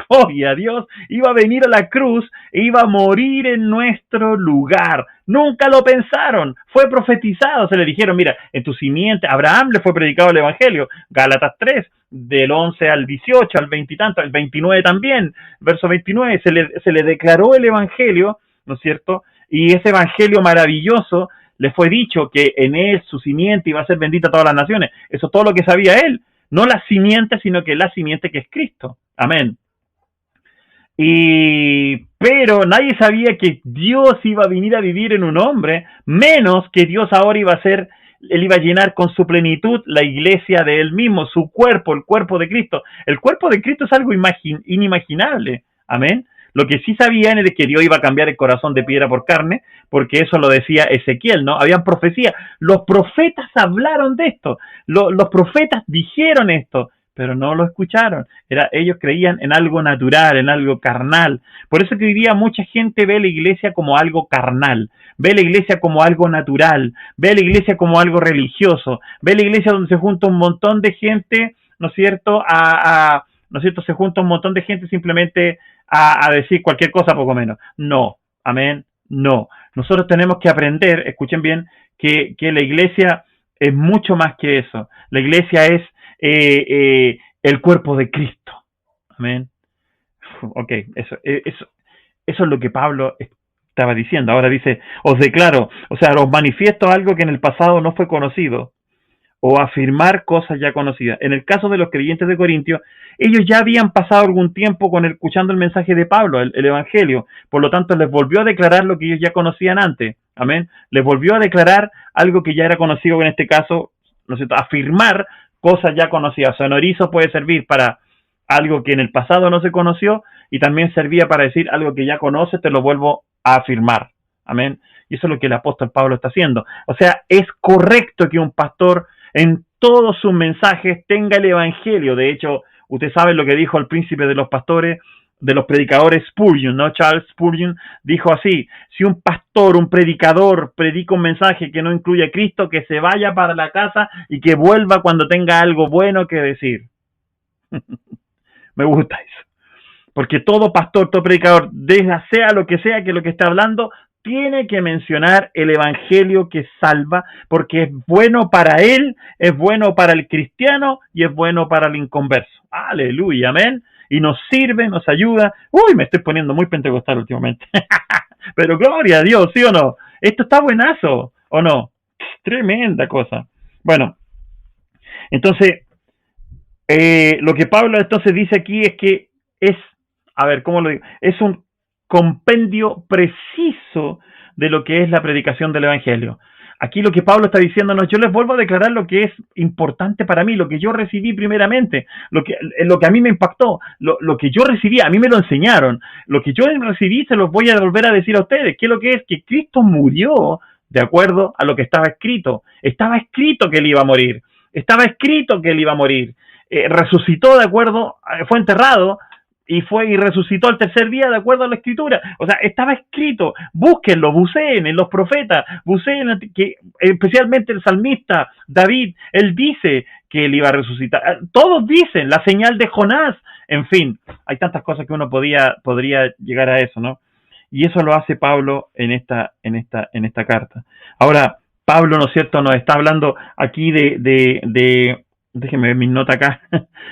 S1: gloria a Dios, iba a venir a la cruz e iba a morir en nuestro lugar. Nunca lo pensaron, fue profetizado, se le dijeron, mira, en tu simiente, Abraham le fue predicado el evangelio, Gálatas 3, del 11 al 18, al 20 y tanto, al 29 también, verso 29, se le declaró el evangelio, ¿no es cierto? Y ese evangelio maravilloso le fue dicho que en él su simiente iba a ser bendita a todas las naciones. Eso es todo lo que sabía él, no la simiente, sino que la simiente que es Cristo. Amén. Pero nadie sabía que Dios iba a venir a vivir en un hombre, menos que Dios ahora él iba a llenar con su plenitud la iglesia de él mismo, su cuerpo, el cuerpo de Cristo. El cuerpo de Cristo es algo inimaginable, amén. Lo que sí sabían era que Dios iba a cambiar el corazón de piedra por carne, porque eso lo decía Ezequiel, ¿no? Habían profecías. Los profetas hablaron de esto, los profetas dijeron esto, pero no lo escucharon. Ellos creían en algo natural, en algo carnal. Por eso que hoy día mucha gente ve la iglesia como algo carnal, ve la iglesia como algo natural, ve la iglesia como algo religioso, ve la iglesia donde se junta un montón de gente, ¿no es cierto? ¿No es cierto? Se junta un montón de gente simplemente a decir cualquier cosa poco menos. No, amén, no. Nosotros tenemos que aprender, escuchen bien, que la iglesia es mucho más que eso. La iglesia es el cuerpo de Cristo. Amén. Ok, eso es lo que Pablo estaba diciendo. Ahora dice, os declaro, o sea, os manifiesto algo que en el pasado no fue conocido, o afirmar cosas ya conocidas. En el caso de los creyentes de Corintios, ellos ya habían pasado algún tiempo escuchando el mensaje de Pablo, el evangelio, por lo tanto les volvió a declarar lo que ellos ya conocían antes, amén, les volvió a declarar algo que ya era conocido, en este caso, ¿no es cierto?, afirmar cosas ya conocidas. Sonorizo puede servir para algo que en el pasado no se conoció, y también servía para decir algo que ya conoces, te lo vuelvo a afirmar, amén, y eso es lo que el apóstol Pablo está haciendo. O sea, es correcto que un pastor en todos sus mensajes tenga el evangelio. De hecho, usted sabe lo que dijo el príncipe de los pastores, de los predicadores, Spurgeon, ¿no? Charles Spurgeon dijo así: si un pastor, un predicador predica un mensaje que no incluye a Cristo, que se vaya para la casa y que vuelva cuando tenga algo bueno que decir. Me gusta eso, porque todo pastor, todo predicador, sea lo que está hablando, tiene que mencionar el evangelio que salva, porque es bueno para él, es bueno para el cristiano y es bueno para el inconverso. Aleluya, amén. Y nos sirve, nos ayuda. Uy, me estoy poniendo muy pentecostal últimamente. Pero gloria a Dios, ¿sí o no? Esto está buenazo, ¿o no? Tremenda cosa. Bueno, entonces, lo que Pablo entonces dice aquí es que ¿cómo lo digo? Es un compendio preciso de lo que es la predicación del evangelio. Aquí lo que Pablo está diciéndonos, yo les vuelvo a declarar lo que es importante para mí, lo que yo recibí primeramente, lo que a mí me impactó, lo que yo recibí, a mí me lo enseñaron, lo que yo recibí se los voy a volver a decir a ustedes. ¿Qué es lo que es? Que Cristo murió de acuerdo a lo que estaba escrito. Estaba escrito que él iba a morir, resucitó de acuerdo, fue enterrado y fue y resucitó al tercer día de acuerdo a la escritura. O sea, estaba escrito, búsquenlo, buceen en los profetas, buceen, que especialmente el salmista David, él dice que él iba a resucitar. Todos dicen, la señal de Jonás, en fin, hay tantas cosas que uno podría llegar a eso, ¿no? Y eso lo hace Pablo en esta carta. Ahora, Pablo, ¿no es cierto?, nos está hablando aquí déjenme ver mis notas acá.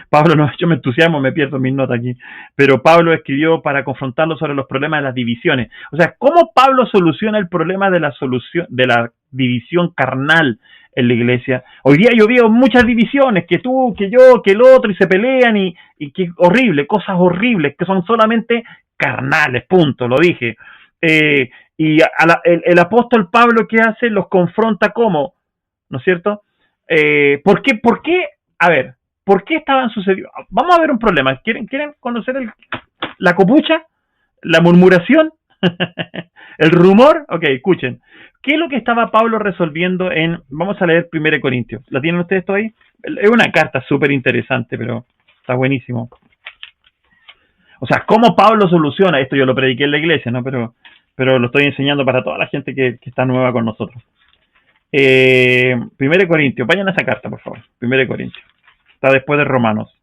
S1: Pablo, no, yo me entusiasmo, me pierdo mis notas aquí. Pero Pablo escribió para confrontarlo sobre los problemas de las divisiones. O sea, ¿cómo Pablo soluciona el problema de la división carnal en la iglesia? Hoy día yo veo muchas divisiones, que tú, que yo, que el otro, y se pelean, y que horrible, cosas horribles, que son solamente carnales, punto, lo dije. Y el apóstol Pablo, ¿qué hace? Los confronta como, ¿no es cierto? ¿Por qué? A ver, ¿por qué estaban sucediendo? Vamos a ver un problema. ¿Quieren conocer la copucha? ¿La murmuración? ¿El rumor? Ok, escuchen. ¿Qué es lo que estaba Pablo resolviendo vamos a leer 1 Corintios? ¿La tienen ustedes ahí? Es una carta súper interesante, pero está buenísimo. O sea, ¿cómo Pablo soluciona? Esto yo lo prediqué en la iglesia, ¿no? Pero lo estoy enseñando para toda la gente que está nueva con nosotros. 1 Corintios, vayan a esa carta, por favor. 1 Corintios. Está después de Romanos.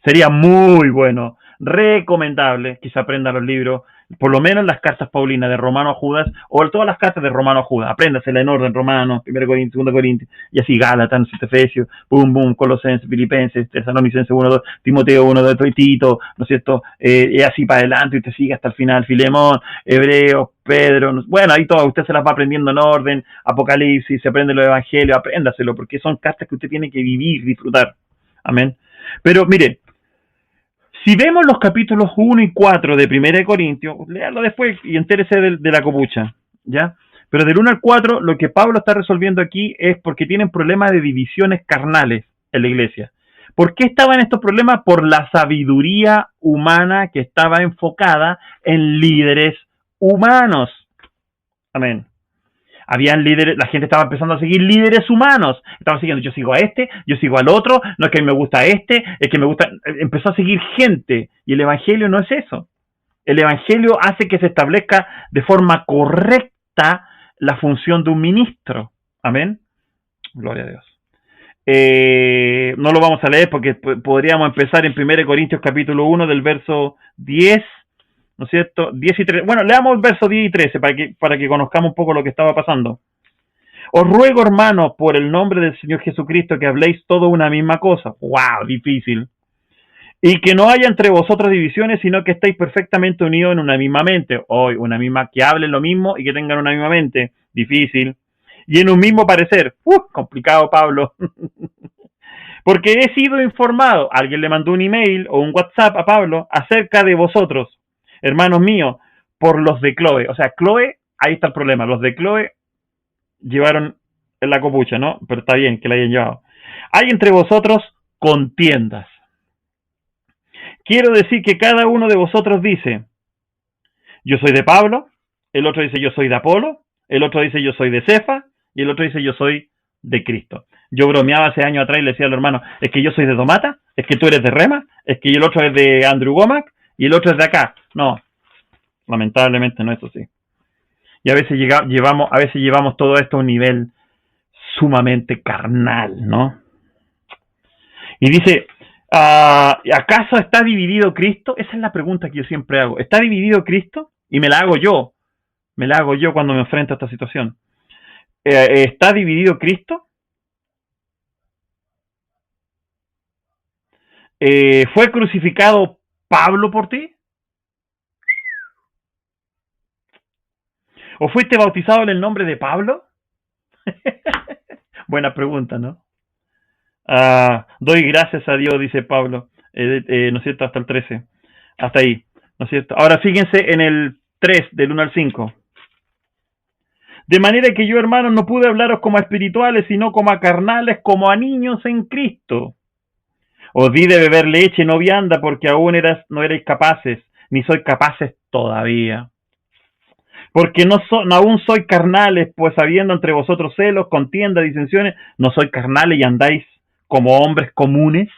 S1: Sería muy bueno, recomendable que se aprendan los libros, por lo menos las cartas paulinas de Romano a Judas, o todas las cartas de Romano a Judas. Apréndasela en orden: Romanos, 1 Corintios, 2 Corintios, y así Gálatas, Efesios, Colosenses, Filipenses, Tesalonicenses 1, 2, Timoteo 1, 2, Tito, ¿no es cierto? Y así para adelante, y usted sigue hasta el final, Filemón, Hebreos, Pedro, bueno, ahí todo, usted se las va aprendiendo en orden, Apocalipsis, se aprende los evangelios, apréndaselo, porque son cartas que usted tiene que vivir, disfrutar. Amén. Pero mire, si vemos los capítulos 1 y 4 de 1 Corintios, léalo después y entérese de la copucha, ¿ya? Pero del 1 al 4, lo que Pablo está resolviendo aquí es porque tienen problemas de divisiones carnales en la iglesia. ¿Por qué estaban estos problemas? Por la sabiduría humana que estaba enfocada en líderes humanos. Amén. Habían líderes, la gente estaba empezando a seguir líderes humanos. Estaban siguiendo, yo sigo a este, yo sigo al otro, no es que me gusta este, es que me gusta. Empezó a seguir gente. Y el evangelio no es eso. El evangelio hace que se establezca de forma correcta la función de un ministro. Amén. Gloria a Dios. No lo vamos a leer porque podríamos empezar en 1 Corintios capítulo 1 del verso 10. ¿No es cierto? 10 y 13. Bueno, leamos el verso 10 y 13 para que conozcamos un poco lo que estaba pasando. Os ruego, hermanos, por el nombre del Señor Jesucristo, que habléis todo una misma cosa. ¡Wow! Difícil. Y que no haya entre vosotros divisiones, sino que estéis perfectamente unidos en una misma mente. Hoy, una misma, que hablen lo mismo y que tengan una misma mente. Difícil. Y en un mismo parecer. Complicado, Pablo. Porque he sido informado, alguien le mandó un email o un WhatsApp a Pablo acerca de vosotros, hermanos míos, por los de Chloe. O sea, Chloe, ahí está el problema. Los de Chloe llevaron la copucha, ¿no? Pero está bien que la hayan llevado. Hay entre vosotros contiendas. Quiero decir que cada uno de vosotros dice, yo soy de Pablo, el otro dice yo soy de Apolo, el otro dice yo soy de Cefa, y el otro dice yo soy de Cristo. Yo bromeaba hace años atrás y le decía a los hermanos, es que yo soy de Domata, es que tú eres de Rema, es que el otro es de Andrew Womack, y el otro es de acá. No, lamentablemente no es así. Y a veces llevamos todo esto a un nivel sumamente carnal, ¿no? Y dice, ¿acaso está dividido Cristo? Esa es la pregunta que yo siempre hago. ¿Está dividido Cristo? Y me la hago yo cuando me enfrento a esta situación. ¿Está dividido Cristo? ¿Fue crucificado Pablo por ti? ¿O fuiste bautizado en el nombre de Pablo? Buena pregunta, ¿no? Doy gracias a Dios, dice Pablo, ¿no es cierto? Hasta el 13. Hasta ahí, ¿no es cierto? Ahora fíjense en el 3, del 1 al 5. De manera que yo, hermanos, no pude hablaros como a espirituales, sino como a carnales, como a niños en Cristo. Os di de beber leche, no vianda, porque aún no erais capaces, ni sois capaces todavía. Porque aún sois carnales, pues habiendo entre vosotros celos, contiendas, disensiones, no sois carnales y andáis como hombres comunes.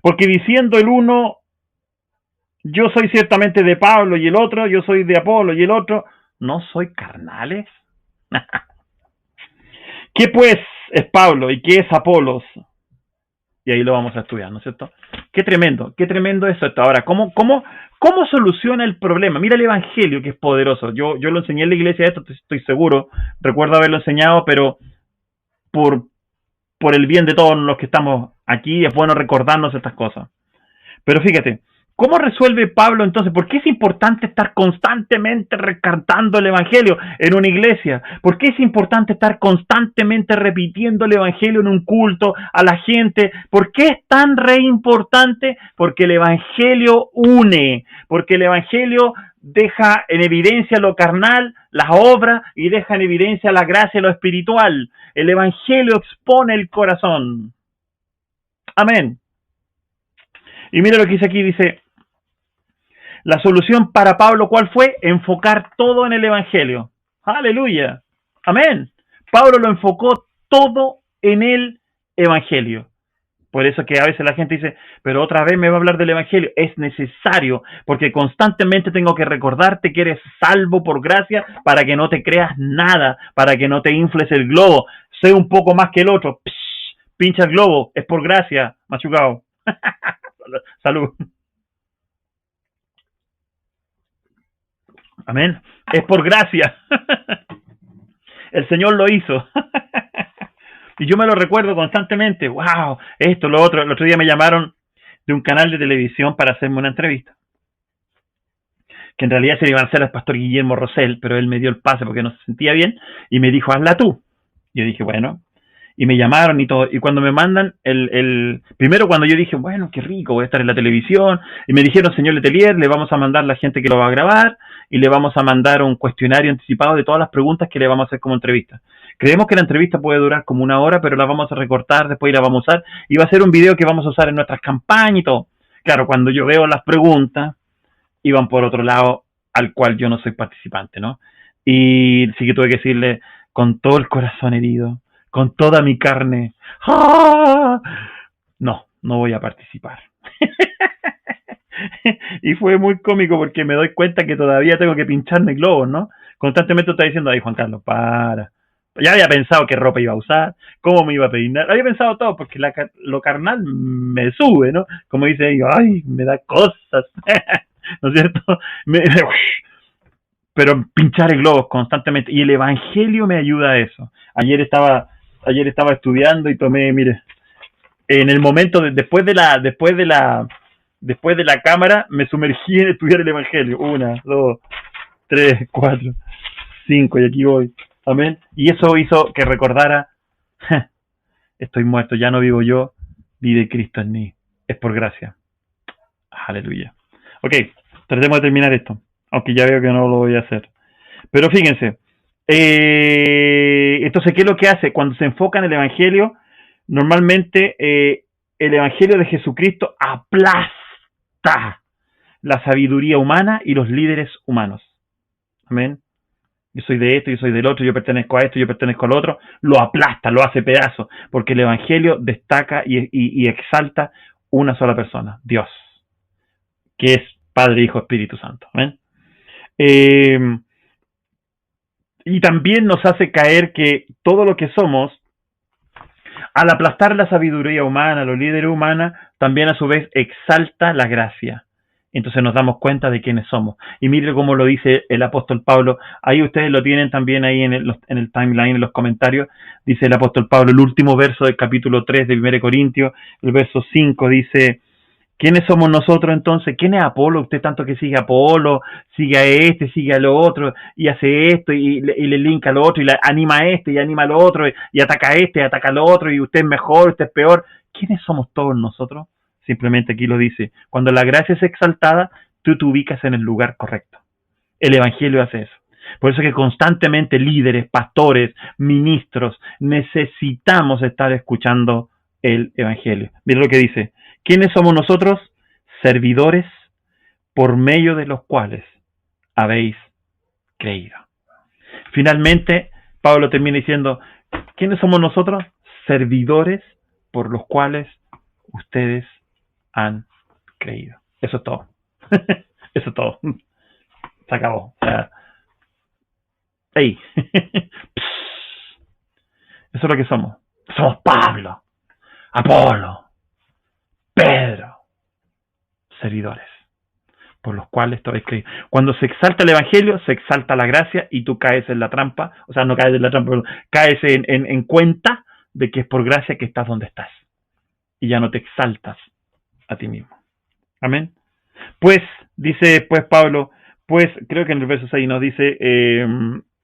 S1: Porque diciendo el uno, yo soy ciertamente de Pablo y el otro, yo soy de Apolo y el otro, ¿no soy carnales? ¿Qué pues es Pablo y qué es Apolos? Y ahí lo vamos a estudiar, ¿no es cierto? Qué tremendo eso esto. Ahora, ¿cómo soluciona el problema? Mira el Evangelio, que es poderoso. Yo lo enseñé en la iglesia, esto estoy seguro, recuerdo haberlo enseñado, pero por, por el bien de todos los que estamos aquí, es bueno recordarnos estas cosas. Pero fíjate, ¿cómo resuelve Pablo entonces? ¿Por qué es importante estar constantemente recantando el Evangelio en una iglesia? ¿Por qué es importante estar constantemente repitiendo el Evangelio en un culto a la gente? ¿Por qué es tan re importante? Porque el Evangelio une, porque el Evangelio deja en evidencia lo carnal, las obras, y deja en evidencia la gracia, lo espiritual. El Evangelio expone el corazón. Amén. Y mira lo que dice aquí, dice, la solución para Pablo, ¿cuál fue? Enfocar todo en el Evangelio. Aleluya. Amén. Pablo lo enfocó todo en el Evangelio. Por eso que a veces la gente dice, pero otra vez me va a hablar del Evangelio. Es necesario, porque constantemente tengo que recordarte que eres salvo por gracia para que no te creas nada, para que no te infles el globo. Sé un poco más que el otro. Psh, pincha el globo, es por gracia, machucado. Salud. Amén. Es por gracia. El Señor lo hizo. Y yo me lo recuerdo constantemente. Wow, esto, lo otro. El otro día me llamaron de un canal de televisión para hacerme una entrevista. Que en realidad se le iban a hacer al pastor Guillermo Rosell, pero él me dio el pase porque no se sentía bien y me dijo, hazla tú. Yo dije, bueno. Y me llamaron y todo. Y cuando me mandan primero cuando yo dije, bueno, qué rico, voy a estar en la televisión. Y me dijeron, señor Letelier, le vamos a mandar la gente que lo va a grabar y le vamos a mandar un cuestionario anticipado de todas las preguntas que le vamos a hacer como entrevista. Creemos que la entrevista puede durar como 1 hora, pero la vamos a recortar, después la vamos a usar. Y va a ser un video que vamos a usar en nuestras campañas y todo. Claro, cuando yo veo las preguntas, iban por otro lado al cual yo no soy participante, ¿no? Y sí que tuve que decirle, con todo el corazón herido, con toda mi carne, ¡ah! No voy a participar. Y fue muy cómico porque me doy cuenta que todavía tengo que pincharme globos, ¿no? Constantemente está diciendo, ay, Juan Carlos, para. Ya había pensado qué ropa iba a usar, cómo me iba a peinar, había pensado todo, porque lo carnal me sube, ¿no? Como dice ellos, ay, me da cosas, ¿no es cierto? Pero pinchar el globo constantemente, y el Evangelio me ayuda a eso. Ayer estaba estudiando y tomé, mire, en el momento después de la cámara me sumergí en estudiar el Evangelio. 1, 2, 3, 4, 5 y aquí voy. Amén. Y eso hizo que recordara, estoy muerto, ya no vivo yo, vive Cristo en mí. Es por gracia. Aleluya. Ok, tratemos de terminar esto, aunque ya veo que no lo voy a hacer. Pero fíjense, entonces, ¿qué es lo que hace? Cuando se enfoca en el Evangelio, normalmente el Evangelio de Jesucristo aplasta la sabiduría humana y los líderes humanos. Amén. Yo soy de esto, yo soy del otro, yo pertenezco a esto, yo pertenezco al otro. Lo aplasta, lo hace pedazo, porque el Evangelio destaca y exalta una sola persona, Dios, que es Padre, Hijo, Espíritu Santo. Amén. Y también nos hace caer que todo lo que somos, al aplastar la sabiduría humana, los líderes humanos, también a su vez exalta la gracia. Entonces nos damos cuenta de quiénes somos. Y mire cómo lo dice el apóstol Pablo. Ahí ustedes lo tienen también ahí en el timeline, en los comentarios. Dice el apóstol Pablo, el último verso del capítulo 3 de 1 Corintios, el verso 5 dice, ¿quiénes somos nosotros entonces? ¿Quién es Apolo? Usted tanto que sigue a Apolo, sigue a este, sigue a lo otro, y hace esto, y le linka a lo otro, y le anima a este, y anima a lo otro, y ataca a este, y ataca a lo otro, y usted es mejor, usted es peor. ¿Quiénes somos todos nosotros? Simplemente aquí lo dice. Cuando la gracia es exaltada, tú te ubicas en el lugar correcto. El Evangelio hace eso. Por eso que constantemente líderes, pastores, ministros, necesitamos estar escuchando el Evangelio. Mira lo que dice. ¿Quiénes somos nosotros? Servidores por medio de los cuales habéis creído. Finalmente, Pablo termina diciendo, ¿quiénes somos nosotros? Servidores por los cuales ustedes han creído. Eso es todo. Eso es todo. Se acabó. O sea, ¡ey! Eso es lo que somos. Somos Pablo, Apolo, Pedro, servidores, por los cuales todo es creído. Cuando se exalta el Evangelio, se exalta la gracia y tú caes en la trampa, o sea, no caes en la trampa, pero caes en cuenta de que es por gracia que estás donde estás. Y ya no te exaltas a ti mismo. Amén. Pues, dice pues Pablo, pues creo que en el verso 6 nos dice,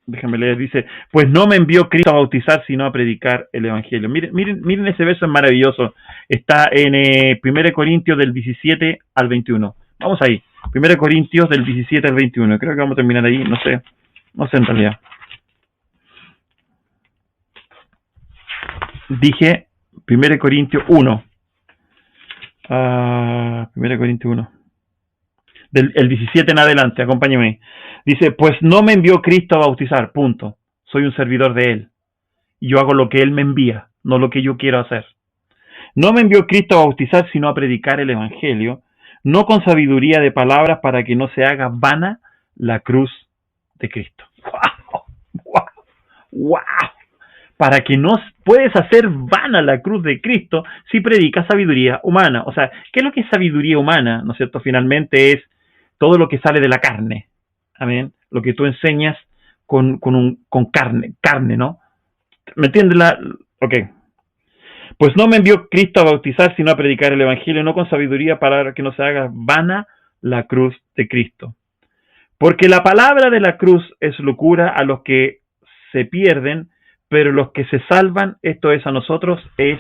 S1: déjame leer, dice, pues no me envió Cristo a bautizar, sino a predicar el Evangelio. Miren ese verso, es maravilloso. Está en 1 Corintios del 17 al 21. Vamos ahí. 1 Corintios del 17 al 21. Creo que vamos a terminar ahí, no sé en realidad. Dije 1 Corintios 1. 1 Corintios 1. El 17 en adelante, acompáñeme. Dice, pues no me envió Cristo a bautizar, punto. Soy un servidor de Él. Y yo hago lo que Él me envía, no lo que yo quiero hacer. No me envió Cristo a bautizar, sino a predicar el Evangelio, no con sabiduría de palabras para que no se haga vana la cruz de Cristo. ¡Wow! ¡Wow! ¡Wow! Para que no puedes hacer vana la cruz de Cristo si predicas sabiduría humana. O sea, ¿qué es lo que es sabiduría humana? ¿No es cierto? Finalmente es todo lo que sale de la carne. Amén. Lo que tú enseñas con carne, ¿no? ¿Me entiendes? Ok. Pues no me envió Cristo a bautizar, sino a predicar el Evangelio, no con sabiduría para que no se haga vana la cruz de Cristo. Porque la palabra de la cruz es locura a los que se pierden, pero los que se salvan, esto es a nosotros, es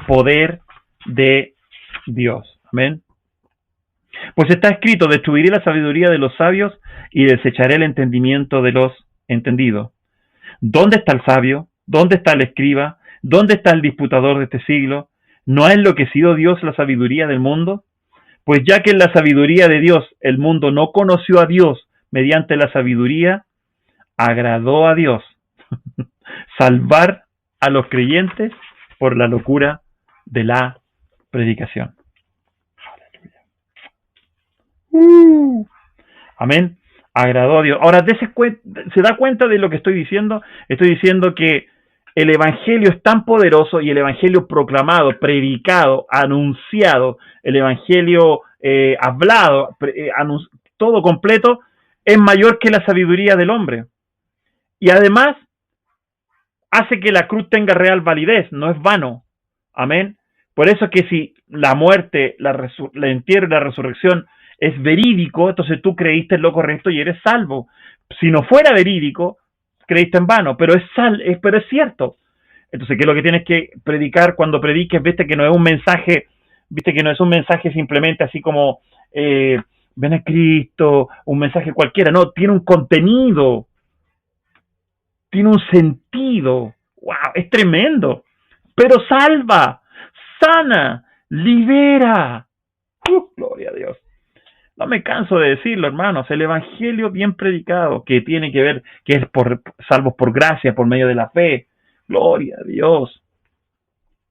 S1: poder de Dios. Amén. Pues está escrito, destruiré la sabiduría de los sabios y desecharé el entendimiento de los entendidos. ¿Dónde está el sabio? ¿Dónde está el escriba? ¿Dónde está el disputador de este siglo? ¿No ha enloquecido Dios la sabiduría del mundo? Pues ya que en la sabiduría de Dios el mundo no conoció a Dios mediante la sabiduría, agradó a Dios salvar a los creyentes por la locura de la predicación. Amén. Agradó a Dios. Ahora, ¿se da cuenta de lo que estoy diciendo? Estoy diciendo que el Evangelio es tan poderoso y el Evangelio proclamado, predicado, anunciado, el Evangelio hablado, todo completo, es mayor que la sabiduría del hombre. Y además, hace que la cruz tenga real validez, no es vano. Amén. Por eso es que si la muerte, la entierro y la resurrección es verídico, entonces tú creíste en lo correcto y eres salvo. Si no fuera verídico, creíste en vano, pero es cierto. Entonces, ¿qué es lo que tienes que predicar cuando prediques? Viste que no es un mensaje simplemente así como ven a Cristo, un mensaje cualquiera, no, tiene un contenido, tiene un sentido. ¡Wow! Es tremendo. Pero salva, sana, libera. Gloria a Dios. No me canso de decirlo, hermanos. El Evangelio bien predicado, que tiene que ver, que es salvos por gracia, por medio de la fe. Gloria a Dios.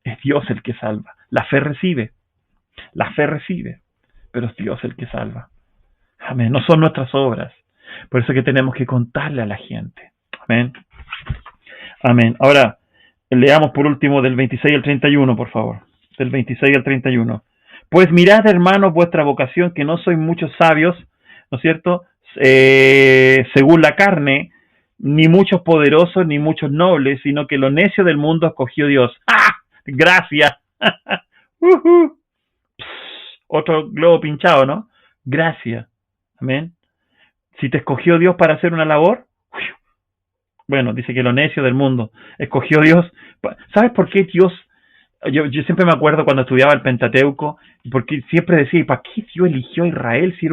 S1: Es Dios el que salva. La fe recibe, pero es Dios el que salva. Amén. No son nuestras obras. Por eso es que tenemos que contarle a la gente. Amén. Amén. Ahora, leamos por último del 26 al 31, por favor. Del 26 al 31. Pues mirad, hermanos, vuestra vocación, que no sois muchos sabios, ¿no es cierto? Según la carne, ni muchos poderosos, ni muchos nobles, sino que lo necio del mundo escogió Dios. ¡Ah! Gracias. Otro globo pinchado, ¿no? Gracias. Amén. Si te escogió Dios para hacer una labor, bueno, dice que lo necio del mundo escogió Dios. ¿Sabes por qué Dios? Yo siempre me acuerdo cuando estudiaba el Pentateuco, porque siempre decía, ¿para qué Dios eligió a Israel si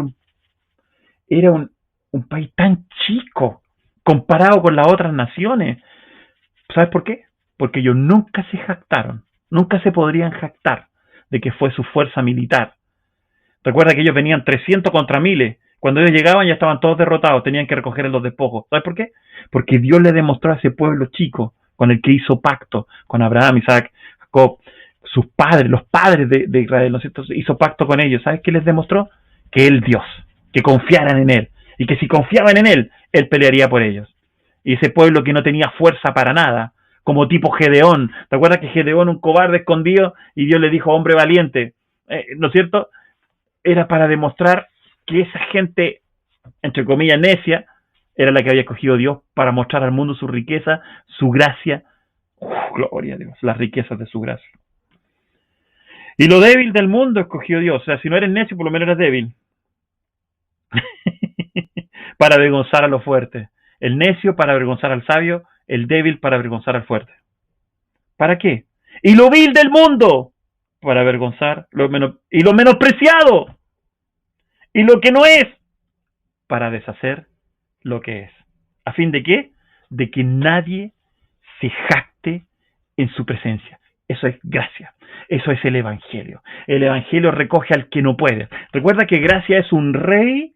S1: era un país tan chico comparado con las otras naciones? ¿Sabes por qué? Porque ellos nunca se jactaron, nunca se podrían jactar de que fue su fuerza militar. Recuerda que ellos venían 300 contra 1000. Cuando ellos llegaban ya estaban todos derrotados, tenían que recoger los despojos. ¿Sabes por qué? Porque Dios le demostró a ese pueblo chico, con el que hizo pacto, con Abraham, Isaac, Jacob, sus padres, los padres de Israel, ¿no es cierto? Hizo pacto con ellos. ¿Sabes qué les demostró? Que Él Dios, que confiaran en Él, y que si confiaban en Él, Él pelearía por ellos. Y ese pueblo que no tenía fuerza para nada, como tipo Gedeón, ¿te acuerdas que Gedeón, un cobarde escondido, y Dios le dijo, hombre valiente? ¿No es cierto? Era para demostrar que esa gente, entre comillas, necia, era la que había escogido Dios para mostrar al mundo su riqueza, su gracia. Gloria a Dios, las riquezas de su gracia. Y lo débil del mundo escogió Dios. O sea, si no eres necio, por lo menos eres débil. Para avergonzar a los fuertes. El necio para avergonzar al sabio, el débil para avergonzar al fuerte. ¿Para qué? Y lo vil del mundo para avergonzar y lo menospreciado y lo que no es para deshacer lo que es. ¿A fin de qué? De que nadie se jacte en su presencia. Eso es gracia. Eso es el Evangelio. El Evangelio recoge al que no puede. Recuerda que gracia es un rey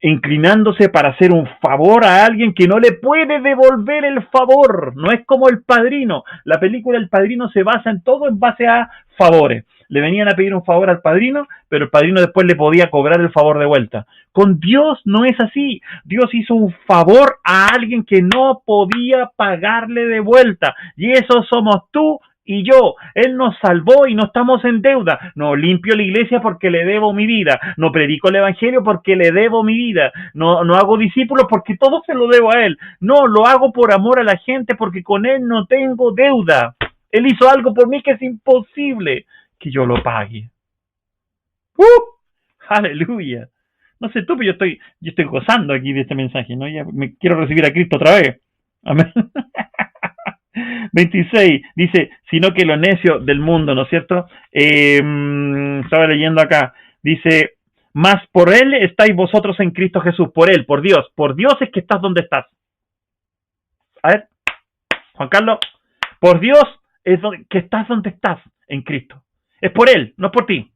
S1: inclinándose para hacer un favor a alguien que no le puede devolver el favor. No es como El Padrino. La película El Padrino se basa en todo en base a favores. Le venían a pedir un favor al padrino, pero el padrino después le podía cobrar el favor de vuelta. Con Dios no es así. Dios hizo un favor a alguien que no podía pagarle de vuelta. Y eso somos tú y yo. Él nos salvó y no estamos en deuda. No limpio la iglesia porque le debo mi vida. No predico el evangelio porque le debo mi vida. No hago discípulos porque todo se lo debo a Él. No, lo hago por amor a la gente porque con Él no tengo deuda. Él hizo algo por mí que es imposible que yo lo pague. Aleluya. No sé tú, pero yo estoy gozando aquí de este mensaje, ¿no? Ya me quiero recibir a Cristo otra vez. Amén. 26, dice, sino que lo necio del mundo, ¿no es cierto? Estaba leyendo acá, dice, mas por Él estáis vosotros en Cristo Jesús, por Él, por Dios es que estás donde estás. A ver, Juan Carlos, por Dios es que estás donde estás en Cristo. Es por Él, no es por ti.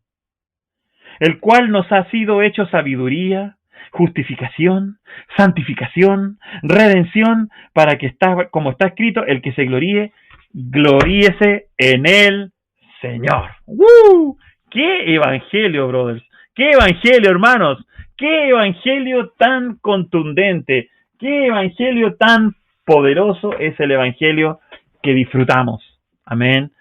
S1: El cual nos ha sido hecho sabiduría, justificación, santificación, redención, para que está, como está escrito, el que se gloríe, gloríese en el Señor. ¡Qué evangelio, brothers! ¡Qué evangelio, hermanos! ¡Qué evangelio tan contundente! ¡Qué evangelio tan poderoso es el evangelio que disfrutamos! Amén.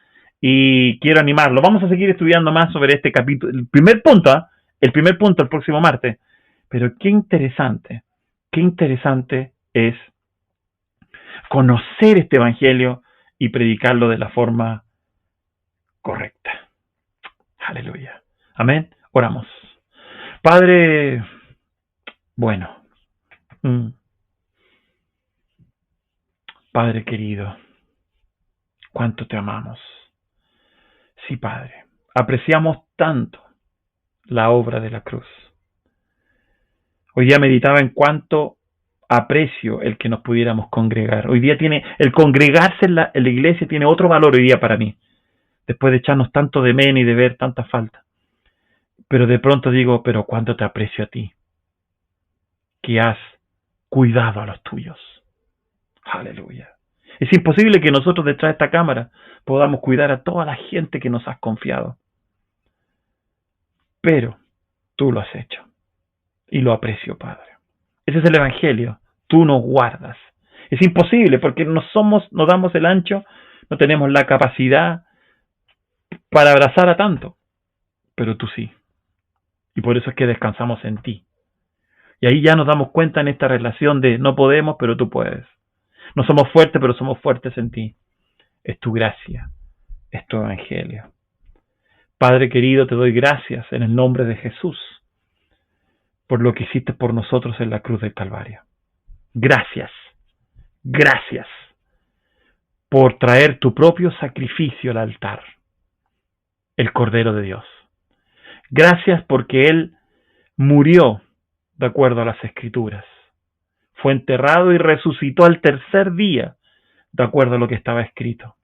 S1: Y quiero animarlo. Vamos a seguir estudiando más sobre este capítulo. El primer punto el próximo martes. Pero qué interesante es conocer este evangelio y predicarlo de la forma correcta. Aleluya. Amén. Oramos. Padre, bueno. Padre querido, cuánto te amamos. Sí, Padre, apreciamos tanto la obra de la cruz. Hoy día meditaba en cuánto aprecio el que nos pudiéramos congregar. Hoy día el congregarse en la iglesia tiene otro valor hoy día para mí, después de echarnos tanto de menos y de ver tanta falta. Pero de pronto digo, pero cuánto te aprecio a ti, que has cuidado a los tuyos. Aleluya. Es imposible que nosotros detrás de esta cámara podamos cuidar a toda la gente que nos has confiado. Pero tú lo has hecho. Y lo aprecio, Padre. Ese es el Evangelio. Tú nos guardas. Es imposible porque no damos el ancho, no tenemos la capacidad para abrazar a tanto. Pero tú sí. Y por eso es que descansamos en ti. Y ahí ya nos damos cuenta en esta relación de no podemos, pero tú puedes. No somos fuertes, pero somos fuertes en ti. Es tu gracia, es tu evangelio. Padre querido, te doy gracias en el nombre de Jesús por lo que hiciste por nosotros en la cruz del Calvario. Gracias por traer tu propio sacrificio al altar, el Cordero de Dios. Gracias porque Él murió de acuerdo a las Escrituras. Fue enterrado y resucitó al tercer día, de acuerdo a lo que estaba escrito.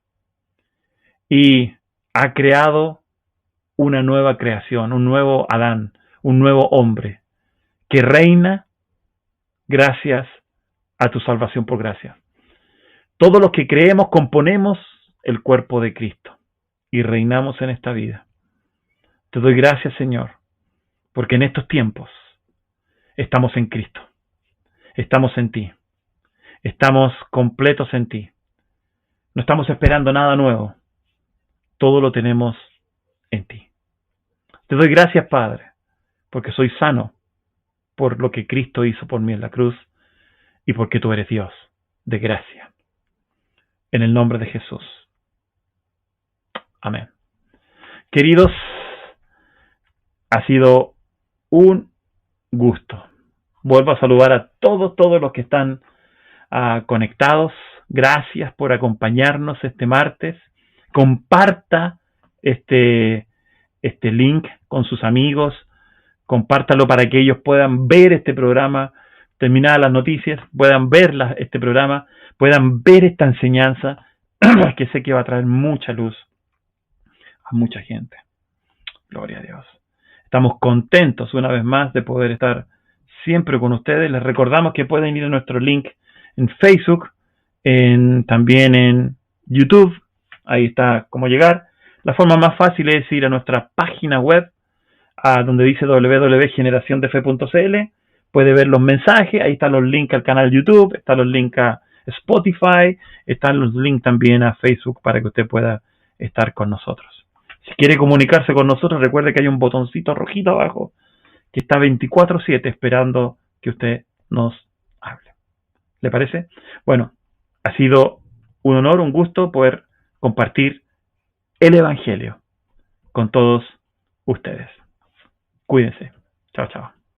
S1: Y ha creado una nueva creación, un nuevo Adán, un nuevo hombre, que reina gracias a tu salvación por gracia. Todos los que creemos componemos el cuerpo de Cristo y reinamos en esta vida. Te doy gracias, Señor, porque en estos tiempos estamos en Cristo. Estamos en ti. Estamos completos en ti. No estamos esperando nada nuevo. Todo lo tenemos en ti. Te doy gracias, Padre, porque soy sano por lo que Cristo hizo por mí en la cruz y porque tú eres Dios de gracia. En el nombre de Jesús. Amén. Queridos, ha sido un gusto. Vuelvo a saludar a todos los que están conectados. Gracias por acompañarnos este martes. Comparta este link con sus amigos. Compártalo para que ellos puedan ver este programa, terminadas las noticias, puedan ver este programa, puedan ver esta enseñanza, que sé que va a traer mucha luz a mucha gente. Gloria a Dios. Estamos contentos una vez más de poder estar siempre con ustedes. Les recordamos que pueden ir a nuestro link en Facebook, también en YouTube. Ahí está cómo llegar. La forma más fácil es ir a nuestra página web, donde dice www.generaciondefe.cl. Puede ver los mensajes. Ahí están los links al canal YouTube, están los links a Spotify, están los links también a Facebook para que usted pueda estar con nosotros. Si quiere comunicarse con nosotros, recuerde que hay un botoncito rojito abajo que está 24/7 esperando que usted nos hable. ¿Le parece? Bueno, ha sido un honor, un gusto poder compartir el Evangelio con todos ustedes. Cuídense. Chao, chao.